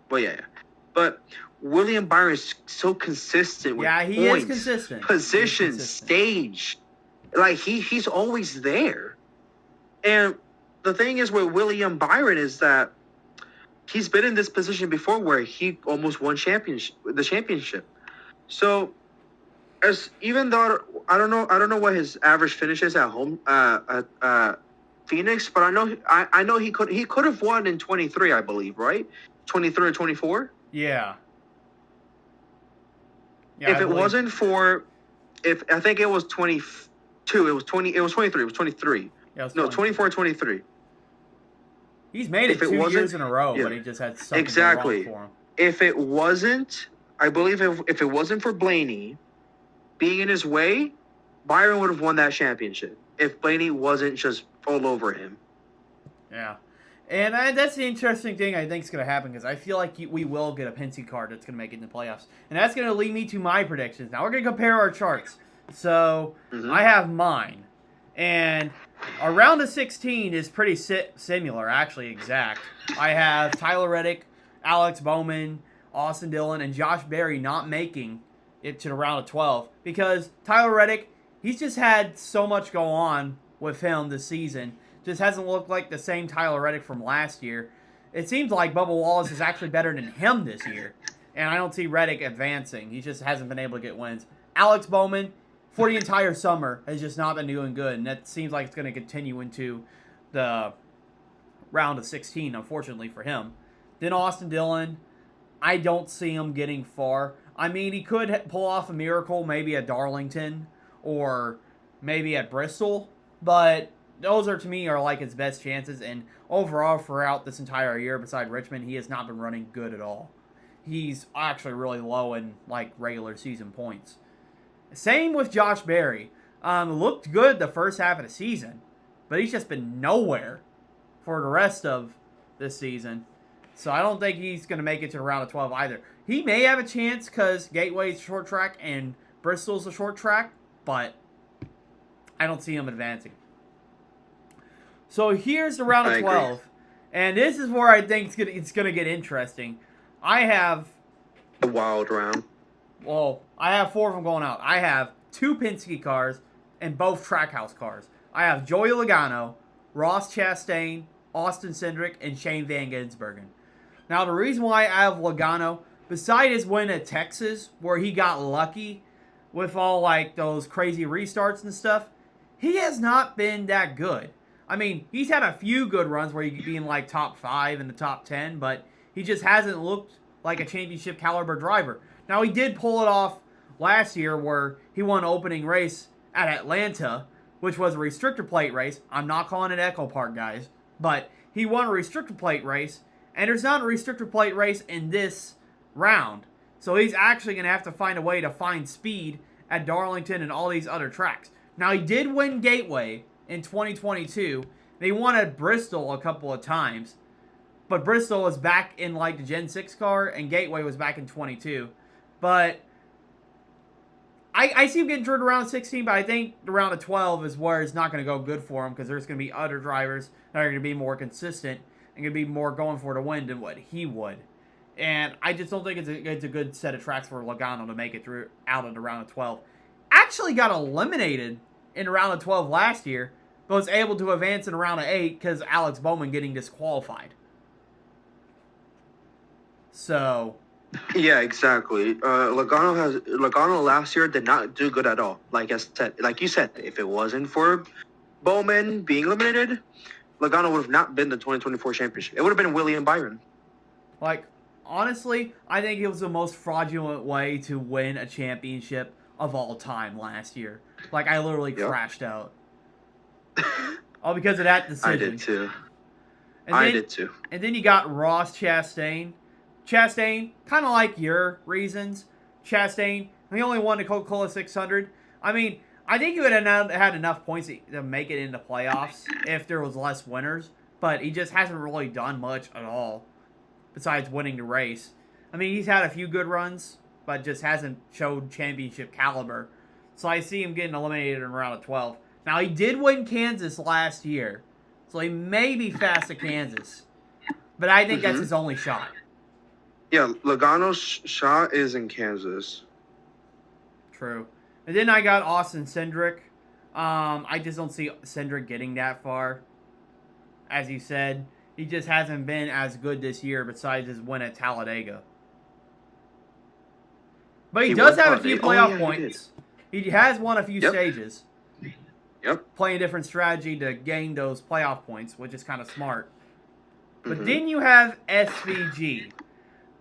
Well, yeah. But William Byron is so consistent with he points, is consistent. position, stage. Like, he's always there. And the thing is with William Byron is that he's been in this position before where he almost won the championship. So, even though I don't know what his average finish is at home at Phoenix, but I know he could have won in 23, I believe, right? 23 or 24? Yeah. If it wasn't for, I think it was 22, it was 23, it was 23. Yeah, it was 24, 23. He's made it 2 years in a row, but he just had something wrong for him. If it wasn't, I believe if it wasn't for Blaney being in his way, Byron would have won that championship if Blaney wasn't just all over him. Yeah. And that's the interesting thing I think is going to happen because I feel like we will get a Penske car that's going to make it in the playoffs. And that's going to lead me to my predictions. Now we're going to compare our charts. So I have mine. And our round of 16 is pretty similar, actually exact. I have Tyler Reddick, Alex Bowman, Austin Dillon, and Josh Berry not making it to the round of 12 because Tyler Reddick, he's just had so much go on with him this season. Just hasn't looked like the same Tyler Reddick from last year. It seems like Bubba Wallace is actually better than him this year. And I don't see Reddick advancing. He just hasn't been able to get wins. Alex Bowman, for the entire summer, has just not been doing good. And that seems like it's going to continue into the round of 16, unfortunately for him. Then Austin Dillon, I don't see him getting far. I mean, he could pull off a miracle maybe at Darlington or maybe at Bristol, but those are, to me, are like his best chances. And overall, throughout this entire year, beside Richmond, he has not been running good at all. He's actually really low in like regular season points. Same with Josh Berry. Looked good the first half of the season, but he's just been nowhere for the rest of this season. So I don't think he's going to make it to the round of 12 either. He may have a chance because Gateway's a short track and Bristol's a short track, but I don't see him advancing. So here's the round of 12. And this is where I think it's going to get interesting. I have the wild round. Well, I have 4 of them going out. I have 2 Penske cars and both Trackhouse cars. I have Joey Logano, Ross Chastain, Austin Cindric, and Shane Van Gisbergen. Now, the reason why I have Logano, besides his win at Texas, where he got lucky with all like those crazy restarts and stuff, he has not been that good. I mean, he's had a few good runs where he could be in like top 5 and the top 10, but he just hasn't looked like a championship caliber driver. Now, he did pull it off last year where he won opening race at Atlanta, which was a restrictor plate race. I'm not calling it Echo Park, guys, but he won a restrictor plate race, and there's not a restrictor plate race in this round. So he's actually going to have to find a way to find speed at Darlington and all these other tracks. Now, he did win Gateway in 2022. They won at Bristol a couple of times, but Bristol was back in like the Gen 6 car, and Gateway was back in 22. But I see him getting through around 16, but I think the round of 12 is where it's not going to go good for him because there's going to be other drivers that are going to be more consistent and going to be more going for the win than what he would. And I just don't think it's a good set of tracks for Logano to make it through out of the round of 12. Actually got eliminated in the round of 12 last year, but was able to advance in the round of 8 because Alex Bowman getting disqualified. So yeah, exactly. Logano last year did not do good at all. Like you said, if it wasn't for Bowman being eliminated, Logano would have not been the 2024 championship. It would have been William Byron. Like, honestly, I think it was the most fraudulent way to win a championship of all time last year. Like, I literally crashed out. All because of that decision. I did too. I did too. And then you got Ross Chastain. Chastain, kind of like your reasons. Chastain, he only won the Coca-Cola 600. I mean, I think he would have had enough points to make it into playoffs if there was less winners. But he just hasn't really done much at all besides winning the race. I mean, he's had a few good runs, but just hasn't showed championship caliber. So I see him getting eliminated in round of 12. Now, he did win Kansas last year, so he may be fast at Kansas. But I think that's his only shot. Yeah, Logano's shot is in Kansas. True. And then I got Austin Cindric. I just don't see Cindric getting that far. As you said, he just hasn't been as good this year besides his win at Talladega. But he does have a few playoff points. He has won a few stages. Yep. Playing a different strategy to gain those playoff points, which is kind of smart. But then you have SVG.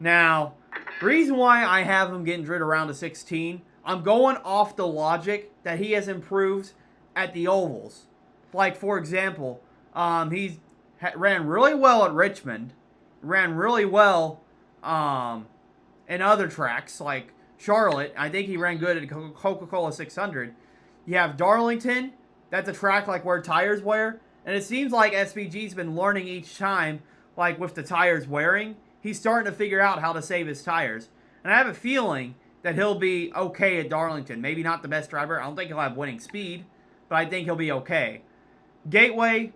Now, the reason why I have him getting rid of round of 16, I'm going off the logic that he has improved at the ovals. Like, for example, he's ran really well at Richmond, ran really well in other tracks like Charlotte. I think he ran good at Coca-Cola 600. You have Darlington. That's a track like where tires wear. And it seems like SVG's been learning each time, like with the tires wearing, he's starting to figure out how to save his tires. And I have a feeling that he'll be okay at Darlington. Maybe not the best driver. I don't think he'll have winning speed, but I think he'll be okay. Gateway,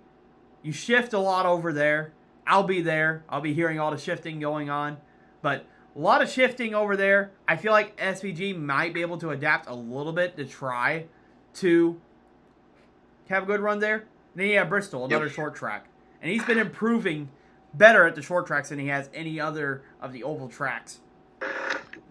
you shift a lot over there. I'll be there. I'll be hearing all the shifting going on. But a lot of shifting over there. I feel like SVG might be able to adapt a little bit to try to have a good run there. And then you have Bristol, another short track. And he's been improving better at the short tracks than he has any other of the oval tracks.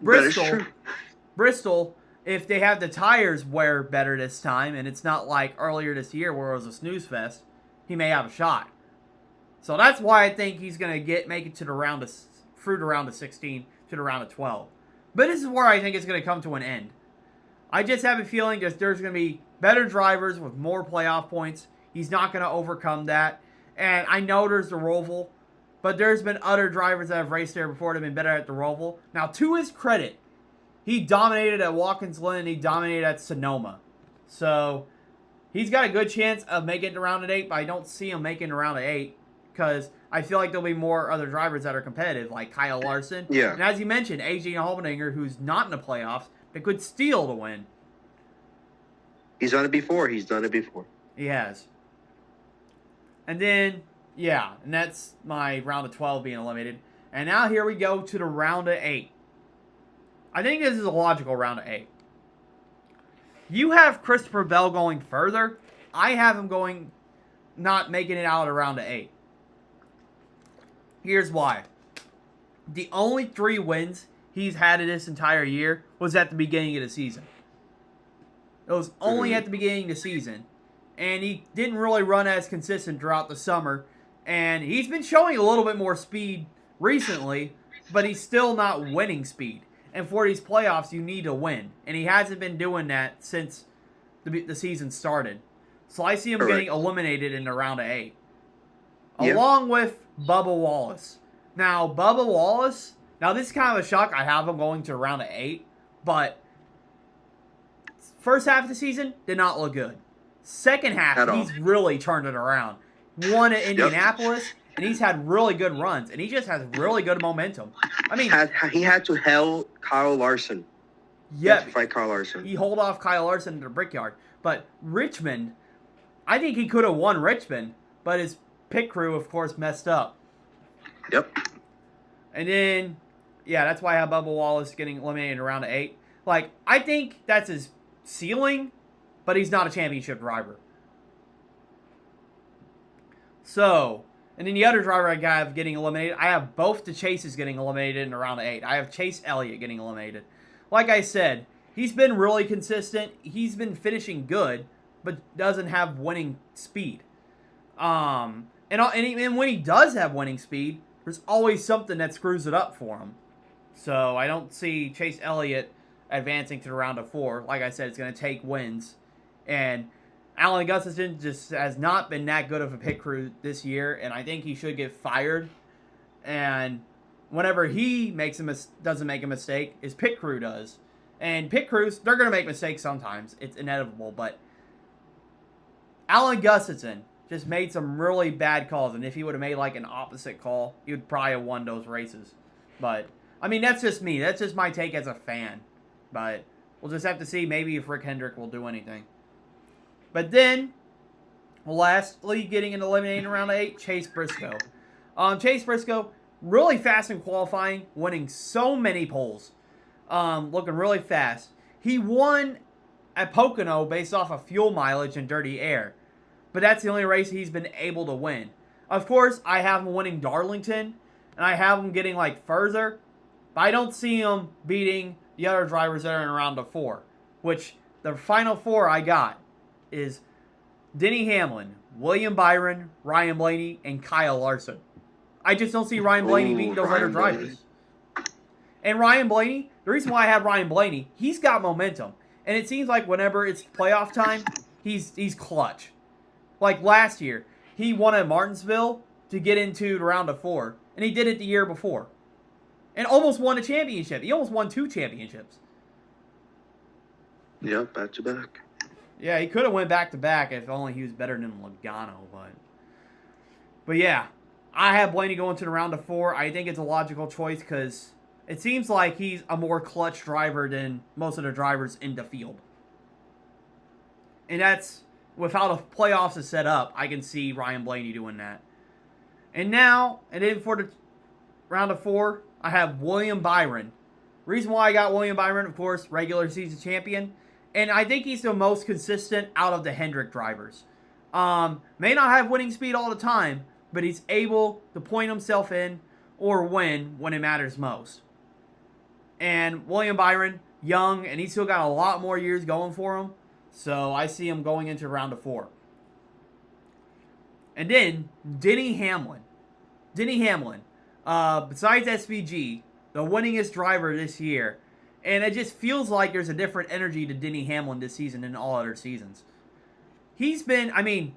Bristol, if they have the tires wear better this time, and it's not like earlier this year where it was a snooze fest, he may have a shot. So that's why I think he's going to make it to the round of through the round of 16 to the round of 12. But this is where I think it's going to come to an end. I just have a feeling that there's going to be better drivers with more playoff points. He's not going to overcome that. And I know there's the Roval, but there's been other drivers that have raced there before that have been better at the Roval. Now, to his credit, he dominated at Watkins Glen and he dominated at Sonoma. So he's got a good chance of making it to round of 8, but I don't see him making it to round of 8 because I feel like there'll be more other drivers that are competitive, like Kyle Larson. Yeah. And as you mentioned, AJ Allmendinger, who's not in the playoffs, that could steal the win. He's done it before. He has. And then, yeah, and that's my round of 12 being eliminated. And now here we go to the round of 8. I think this is a logical round of 8. You have Christopher Bell going further. I have him going, not making it out of the round of 8. Here's why. The only 3 wins he's had in this entire year was at the beginning of the season. It was only at the beginning of the season. And he didn't really run as consistent throughout the summer. And he's been showing a little bit more speed recently, but he's still not winning speed. And for these playoffs, you need to win. And he hasn't been doing that since the season started. So I see him getting eliminated in the round of 8. Yeah. Along with Bubba Wallace. Now, Bubba Wallace, now this is kind of a shock. I have him going to round of 8. But first half of the season did not look good. Second half, he's really turned it around. Won at Indianapolis, and he's had really good runs, and he just has really good momentum. I mean, he had to hell Kyle Larson. Yeah, to fight Kyle Larson. He hold off Kyle Larson in the Brickyard. But Richmond, I think he could have won Richmond, but his pit crew, of course, messed up. Yep. And then, yeah, that's why I have Bubba Wallace getting eliminated in round of 8. Like, I think that's his ceiling, but he's not a championship driver. So, and then the other driver I have getting eliminated, I have both the Chases getting eliminated in the round of 8. I have Chase Elliott getting eliminated. Like I said, he's been really consistent. He's been finishing good, but doesn't have winning speed. And when he does have winning speed, there's always something that screws it up for him. So I don't see Chase Elliott advancing to the round of 4. Like I said, it's going to take wins. And Alan Gustafson just has not been that good of a pit crew this year, and I think he should get fired. And whenever he doesn't make a mistake, his pit crew does. And pit crews, they're going to make mistakes sometimes. It's inevitable, but Alan Gustafson just made some really bad calls, and if he would have made like an opposite call, he would probably have won those races. But, I mean, that's just me. That's just my take as a fan. But we'll just have to see maybe if Rick Hendrick will do anything. But then, lastly, getting an eliminating round of 8, Chase Briscoe. Chase Briscoe, really fast in qualifying, winning so many poles. Looking really fast. He won at Pocono based off of fuel mileage and dirty air. But that's the only race he's been able to win. Of course, I have him winning Darlington, and I have him getting like further. But I don't see him beating the other drivers that are in round of 4. Which, the final 4 I got is Denny Hamlin, William Byron, Ryan Blaney, and Kyle Larson. I just don't see Ryan Blaney beating those other drivers. And Ryan Blaney, the reason why I have Ryan Blaney, he's got momentum. And it seems like whenever it's playoff time, he's clutch. Like last year, he won at Martinsville to get into the round of 4. And he did it the year before. And almost won a championship. He almost won 2 championships. Yep, back to back. Yeah, he could have went back-to-back if only he was better than Logano. But yeah, I have Blaney going to the round of 4. I think it's a logical choice because it seems like he's a more clutch driver than most of the drivers in the field. And that's, with how the playoffs is set up, I can see Ryan Blaney doing that. And then for the round of 4, I have William Byron. Reason why I got William Byron, of course, regular season champion. And I think he's the most consistent out of the Hendrick drivers. May not have winning speed all the time, but he's able to point himself in or win when it matters most. And William Byron, young, and he's still got a lot more years going for him. So I see him going into round of 4. And then Denny Hamlin. Denny Hamlin, besides SVG, the winningest driver this year. And it just feels like there's a different energy to Denny Hamlin this season than all other seasons. He's been, I mean,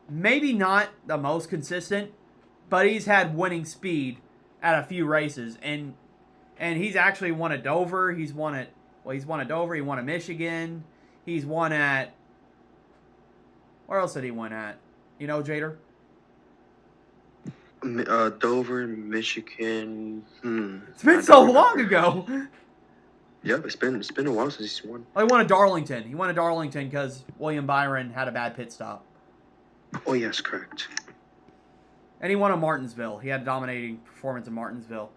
maybe not the most consistent, but he's had winning speed at a few races. And he's actually won at Dover. He's won at Dover. He won at Michigan. He's won at, where else did he win at? You know, Jayder? Dover, Michigan. It's been so long ago. Yeah, it's been a while since he's won. Oh, he won at Darlington. He won at Darlington because William Byron had a bad pit stop. Oh yes, correct. And he won at Martinsville. He had a dominating performance in Martinsville.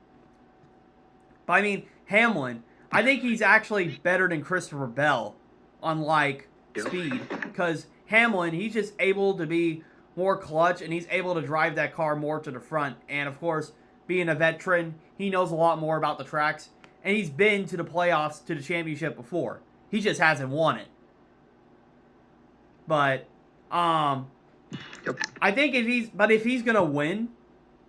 But I mean, Hamlin, I think he's actually better than Christopher Bell on like speed, because Hamlin, he's just able to be more clutch, and he's able to drive that car more to the front. And of course, being a veteran, he knows a lot more about the tracks, and he's been to the playoffs, to the championship before. He just hasn't won it. But I think if he's gonna win,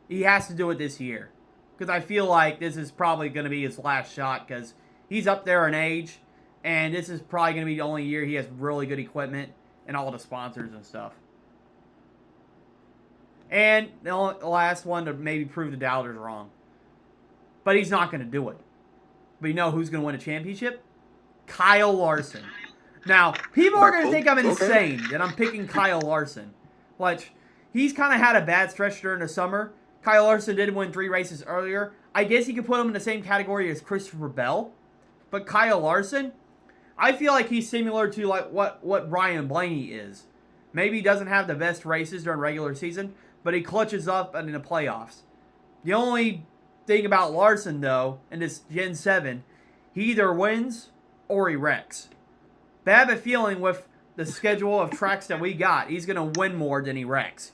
he has to do it this year, because I feel like this is probably gonna be his last shot, because he's up there in age, and this is probably gonna be the only year he has really good equipment and all the sponsors and stuff. And the last one to maybe prove the doubters wrong. But he's not going to do it. But you know who's going to win a championship? Kyle Larson. Now, people are going to think I'm insane that I'm picking Kyle Larson. Like, he's kind of had a bad stretch during the summer. Kyle Larson did win 3 races earlier. I guess you could put him in the same category as Christopher Bell. But Kyle Larson, I feel like he's similar to like what Ryan Blaney is. Maybe he doesn't have the best races during regular season, but he clutches up in the playoffs. The only thing about Larson, though, in this Gen 7, he either wins or he wrecks. But I have a feeling with the schedule of tracks that we got, he's going to win more than he wrecks.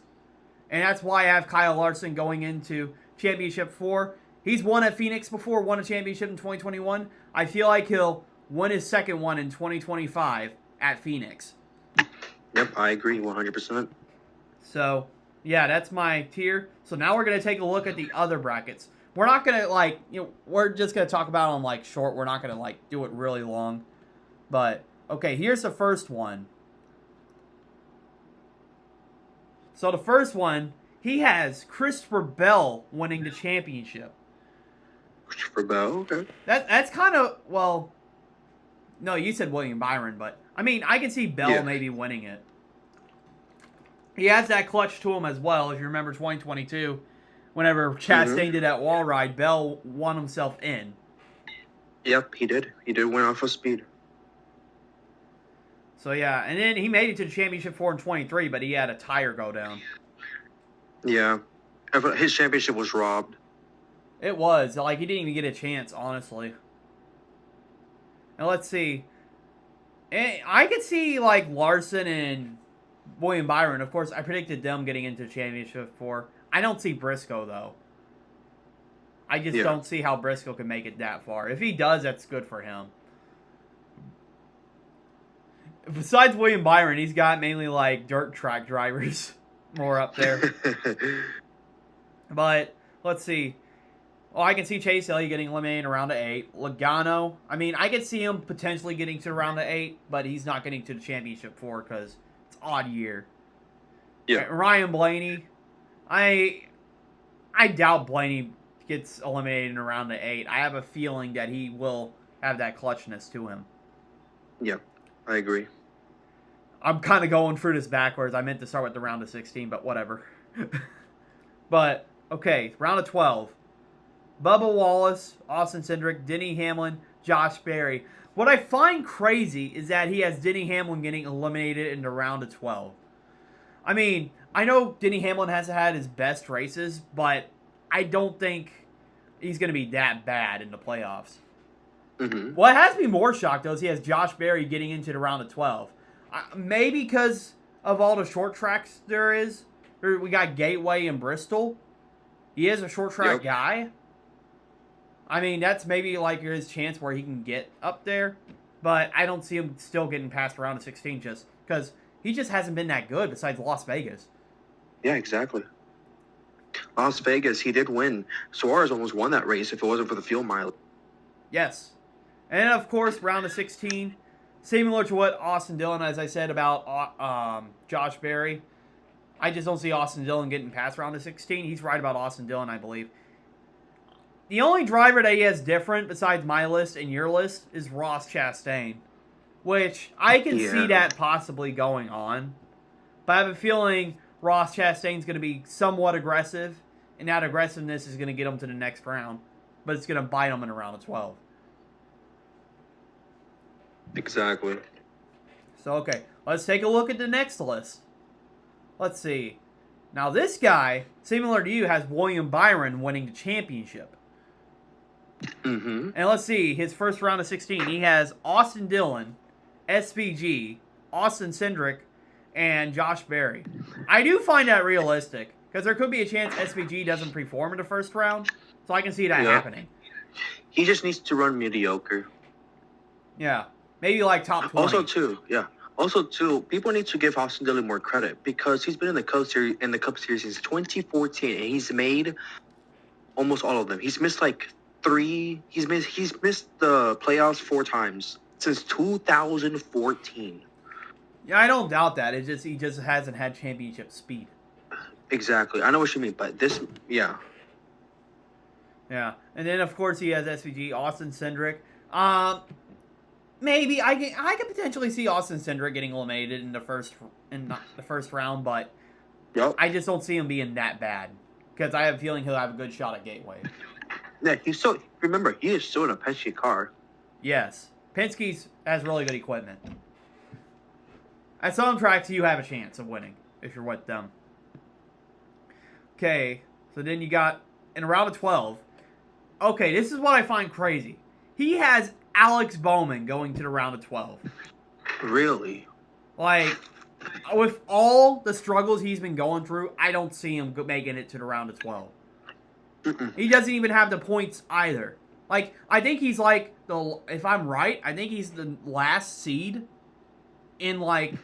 And that's why I have Kyle Larson going into Championship 4. He's won at Phoenix before, won a championship in 2021. I feel like he'll win his second one in 2025 at Phoenix. Yep, I agree 100%. So, yeah, that's my tier. So now we're going to take a look at the other brackets. We're not going to, we're just going to talk about them, short. We're not going to, do it really long. But, okay, here's the first one. So the first one, he has Christopher Bell winning the championship. Christopher Bell, okay. That's kind of, well, no, you said William Byron, but, I mean, I can see Bell maybe winning it. He has that clutch to him as well. If you remember 2022, whenever Chastain did that wall ride, Bell won himself in. Yep, he did. He did win off of speed. So, yeah, and then he made it to the championship 4 in 23, but he had a tire go down. Yeah. His championship was robbed. It was. He didn't even get a chance, honestly. And let's see. And I could see, Larson and William Byron. Of course, I predicted them getting into the championship 4. I don't see Briscoe, though. I just don't see how Briscoe can make it that far. If he does, that's good for him. Besides William Byron, he's got mainly, dirt track drivers more up there. But, let's see. Oh, I can see Chase Elliott getting eliminated in round of 8. Logano, I mean, I could see him potentially getting to round of 8, but he's not getting to the championship 4 because it's odd year. Yeah. Ryan Blaney, I doubt Blaney gets eliminated in round of 8. I have a feeling that he will have that clutchness to him. Yeah, I agree. I'm kind of going through this backwards. I meant to start with the round of 16, but whatever. But, okay, round of 12. Bubba Wallace, Austin Cindric, Denny Hamlin, Josh Berry. What I find crazy is that he has Denny Hamlin getting eliminated in the round of 12. I mean, I know Denny Hamlin hasn't had his best races, but I don't think he's going to be that bad in the playoffs. Mm-hmm. What has me more shocked, though, is he has Josh Berry getting into the round of 12. Maybe because of all the short tracks there is. We got Gateway and Bristol. He is a short track guy. I mean, that's maybe his chance where he can get up there. But I don't see him still getting past round of 16 just because he just hasn't been that good besides Las Vegas. Yeah, exactly. Las Vegas, he did win. Suarez almost won that race if it wasn't for the fuel mileage. Yes. And of course, round of 16, similar to what Austin Dillon, as I said about Josh Berry. I just don't see Austin Dillon getting past round of 16. He's right about Austin Dillon, I believe. The only driver that he has different besides my list and your list is Ross Chastain, which I can see that possibly going on. But I have a feeling Ross Chastain's going to be somewhat aggressive, and that aggressiveness is going to get him to the next round. But it's going to bite him in a round of 12. Exactly. So, okay, let's take a look at the next list. Let's see. Now, this guy, similar to you, has William Byron winning the championship. Mm-hmm. And let's see, his first round of 16, he has Austin Dillon, SVG, Austin Cindric, and Josh Berry. I do find that realistic, because there could be a chance SVG doesn't perform in the first round, so I can see that happening. He just needs to run mediocre. Yeah, maybe like top 20. Also, too, people need to give Austin Dillon more credit because he's been in the Cup Series since 2014, and he's made almost all of them. He's missed like 3. He's missed the playoffs 4 times since 2014. Yeah, I don't doubt that. He just hasn't had championship speed. Exactly, I know what you mean, but this, yeah. Yeah, and then of course he has SVG, Austin Cindric. Maybe I could potentially see Austin Cindric getting eliminated in the first round, but I just don't see him being that bad because I have a feeling he'll have a good shot at Gateway. Yeah, he is still in a Penske car. Yes, Penske's has really good equipment. At some tracks, you have a chance of winning if you're with them. Okay, so then you got in a round of 12. Okay, this is what I find crazy. He has Alex Bowman going to the round of 12. Really? Like, with all the struggles he's been going through, I don't see him making it to the round of 12. He doesn't even have the points either. Like, I think he's like, if I'm right, I think he's the last seed in, like,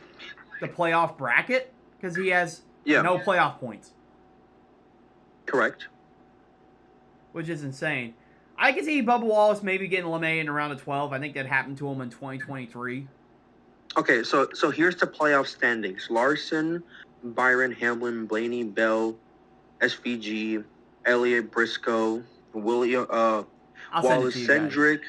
the playoff bracket because he has no playoff points. Correct. Which is insane. I can see Bubba Wallace maybe getting eliminated in a round of 12. I think that happened to him in 2023. Okay, so here's the playoff standings. Larson, Byron, Hamlin, Blaney, Bell, SVG, Elliott, Briscoe, William, Wallace, Cindric,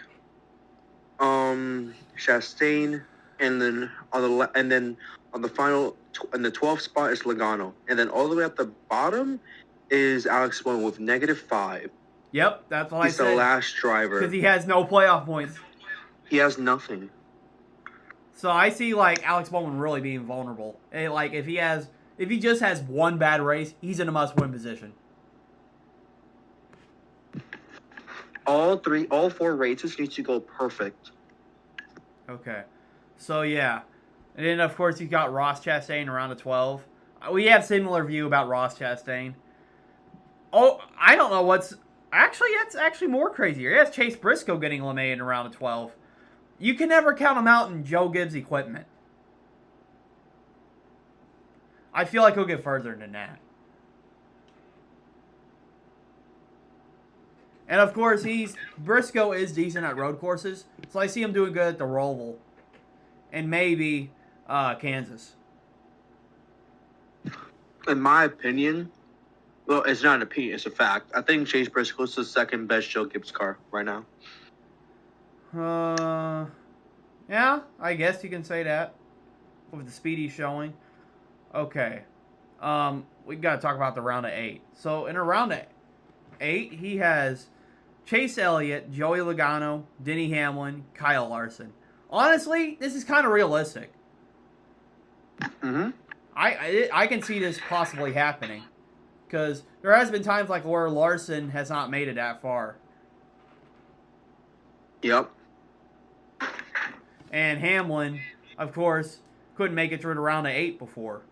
Chastain, and then on the final in the 12th spot is Logano, and then all the way at the bottom is Alex Bowman with -5. Yep, that's what I said. He's the last driver because he has no playoff points. He has nothing. So I see like Alex Bowman really being vulnerable. Like if he just has one bad race, he's in a must-win position. All 4 races need to go perfect. Okay. So, yeah. And then, of course, you got Ross Chastain around the 12. We have similar view about Ross Chastain. Oh, I don't know what's... Actually, that's actually more crazier. He has Chase Briscoe getting eliminated in around the 12. You can never count him out in Joe Gibbs' equipment. I feel like he'll get further than that. And of course, Briscoe is decent at road courses, so I see him doing good at the Roval, and maybe Kansas. In my opinion, well, it's not an opinion; it's a fact. I think Chase Briscoe is the second best Joe Gibbs car right now. Yeah, I guess you can say that with the speed he's showing. Okay, we got to talk about the round of 8. So in a round of 8, he has Chase Elliott, Joey Logano, Denny Hamlin, Kyle Larson. Honestly, this is kind of realistic. Mm-hmm. I can see this possibly happening because there has been times like where Larson has not made it that far. Yep. And Hamlin, of course, couldn't make it through the round of 8 before.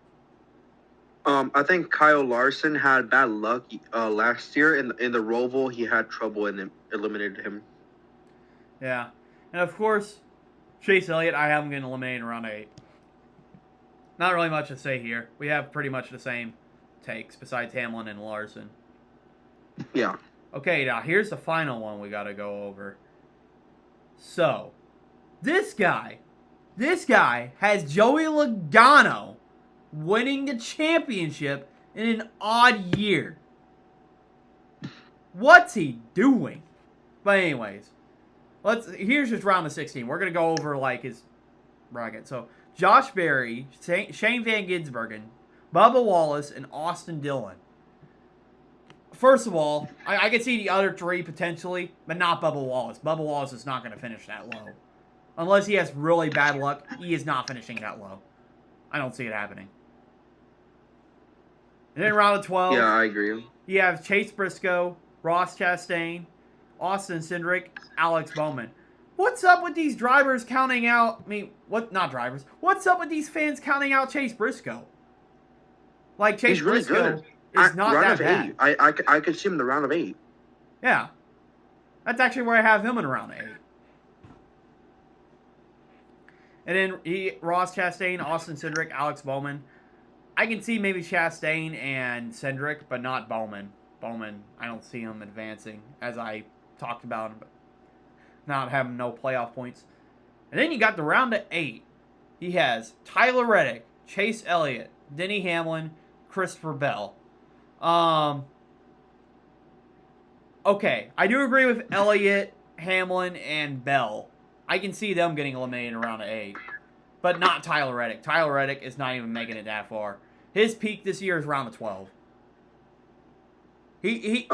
I think Kyle Larson had bad luck last year in the Roval. He had trouble and eliminated him. Yeah, and of course, Chase Elliott. I have him getting eliminated in round 8. Not really much to say here. We have pretty much the same takes besides Hamlin and Larson. Yeah. Okay, now here's the final one we got to go over. So, this guy has Joey Logano winning the championship in an odd year. What's he doing? But anyways, here's just round of 16. We're gonna go over like his bracket. So Josh Berry, Shane Van Gisbergen, Bubba Wallace, and Austin Dillon. First of all, I could see the other three potentially, but not Bubba Wallace. Bubba Wallace is not going to finish that low. Unless he has really bad luck, he is not finishing that low. I don't see it happening. And then round of 12, Yeah, I agree. you have Chase Briscoe, Ross Chastain, Austin Cindric, Alex Bowman. What's up with these drivers counting out... not drivers. What's up with these fans counting out Chase Briscoe? Like, Chase He's really Briscoe good. is not round that of bad. 8. I could see him in the round of 8. Yeah. That's actually where I have him in round 8. And then Ross Chastain, Austin Cindric, Alex Bowman. I can see maybe Chastain and Cindric, but not Bowman. Bowman, I don't see him advancing, as I talked about him, not having no playoff points. And then you got the round of 8. He has Tyler Reddick, Chase Elliott, Denny Hamlin, Christopher Bell. Okay, I do agree with Elliott, Hamlin, and Bell. I can see them getting eliminated in round of 8. But not Tyler Reddick. Tyler Reddick is not even making it that far. His peak this year is round of 12. He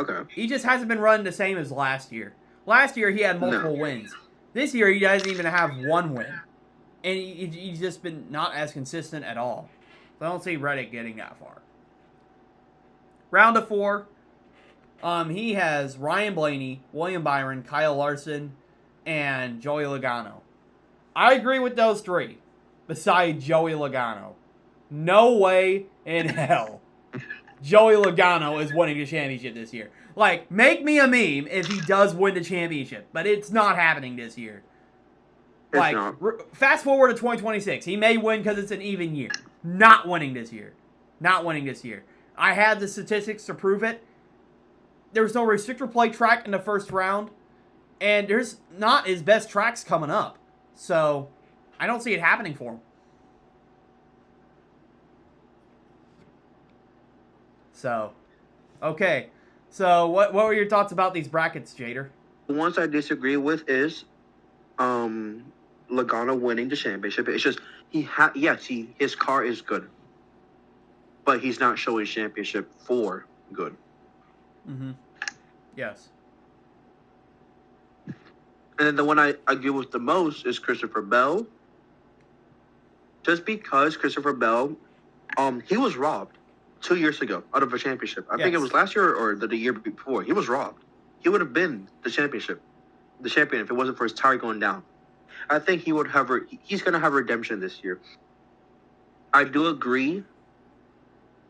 just hasn't been running the same as last year. Last year, he had multiple wins. This year, he doesn't even have one win. And he's just been not as consistent at all. So I don't see Reddick getting that far. Round of 4, he has Ryan Blaney, William Byron, Kyle Larson, and Joey Logano. I agree with those three, besides Joey Logano. No way in hell Joey Logano is winning the championship this year. Like, make me a meme if he does win the championship, but it's not happening this year. Like, fast forward to 2026. He may win because it's an even year. Not winning this year. Not winning this year. I had the statistics to prove it. There was no restrictor plate track in the first round, and there's not his best tracks coming up. So, I don't see it happening for him. So, okay. So, what were your thoughts about these brackets, Jayder? The ones I disagree with is Logano winning the championship. It's just his car is good, but he's not showing championship for good. Mm-hmm. Yes. And then the one I agree with the most is Christopher Bell. Just because Christopher Bell, he was robbed 2 years ago out of a championship. I think it was last year or the year before. He was robbed. He would have been the champion if it wasn't for his tire going down. I think he's going to have redemption this year. I do agree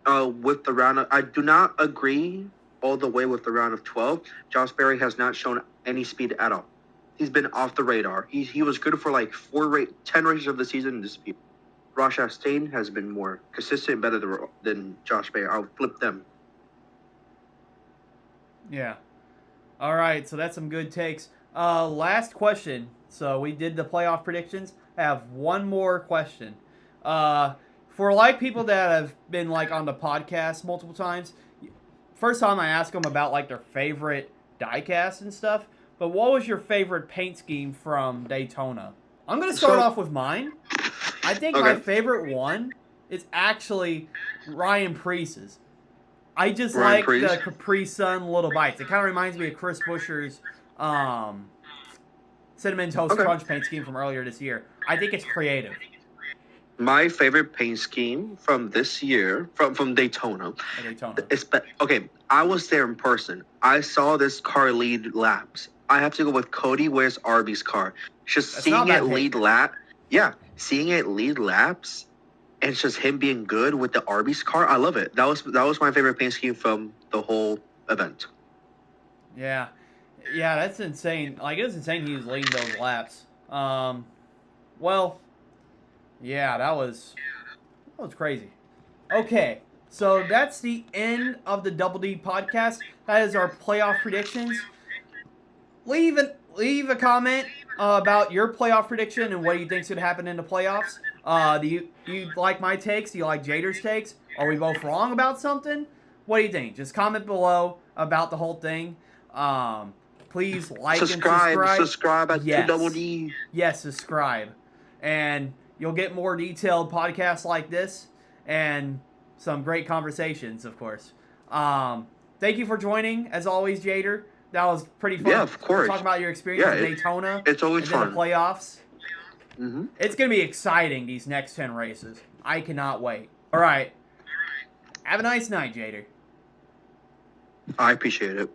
with the round of, I do not agree all the way with the round of 12. Josh Berry has not shown any speed at all. He's been off the radar. He was good for like 10 races of the season in this speed. Ross Chastain has been more consistent and better than Josh Berry. I'll flip them. Yeah. All right, so that's some good takes. Last question. So we did the playoff predictions. I have one more question. For like people that have been like on the podcast multiple times, first time I asked them about like their favorite diecast and stuff. But what was your favorite paint scheme from Daytona? I'm gonna start off with mine. I think my favorite one is actually Ryan Preece's. I just like the Capri Sun Little Bites. It kind of reminds me of Chris Buescher's Cinnamon Toast Crunch paint scheme from earlier this year. I think it's creative. My favorite paint scheme from this year, from Daytona. I was there in person. I saw this car lead laps. I have to go with Cody Ware's Arby's car. Seeing it lead laps, and it's just him being good with the Arby's car. I love it. That was my favorite paint scheme from the whole event. Yeah, that's insane. Like, it was insane he was leading those laps. Well, yeah, that was crazy. Okay, So that's the end of the Double D podcast. That is our playoff predictions. Leave a comment about your playoff prediction and what you think's going to happen in the playoffs. Do you like my takes? Do you like Jayder's takes? Are we both wrong about something? What do you think? Just comment below about the whole thing. Please like and subscribe. Subscribe at Yes. 2DD. Yes, subscribe. And you'll get more detailed podcasts like this and some great conversations, of course. Thank you for joining, as always, Jayder. That was pretty fun. Yeah, of course. Talk about your experience in Daytona. It's always and fun. The playoffs. Mm-hmm. It's going to be exciting, these next 10 races. I cannot wait. All right. Have a nice night, Jayder. I appreciate it.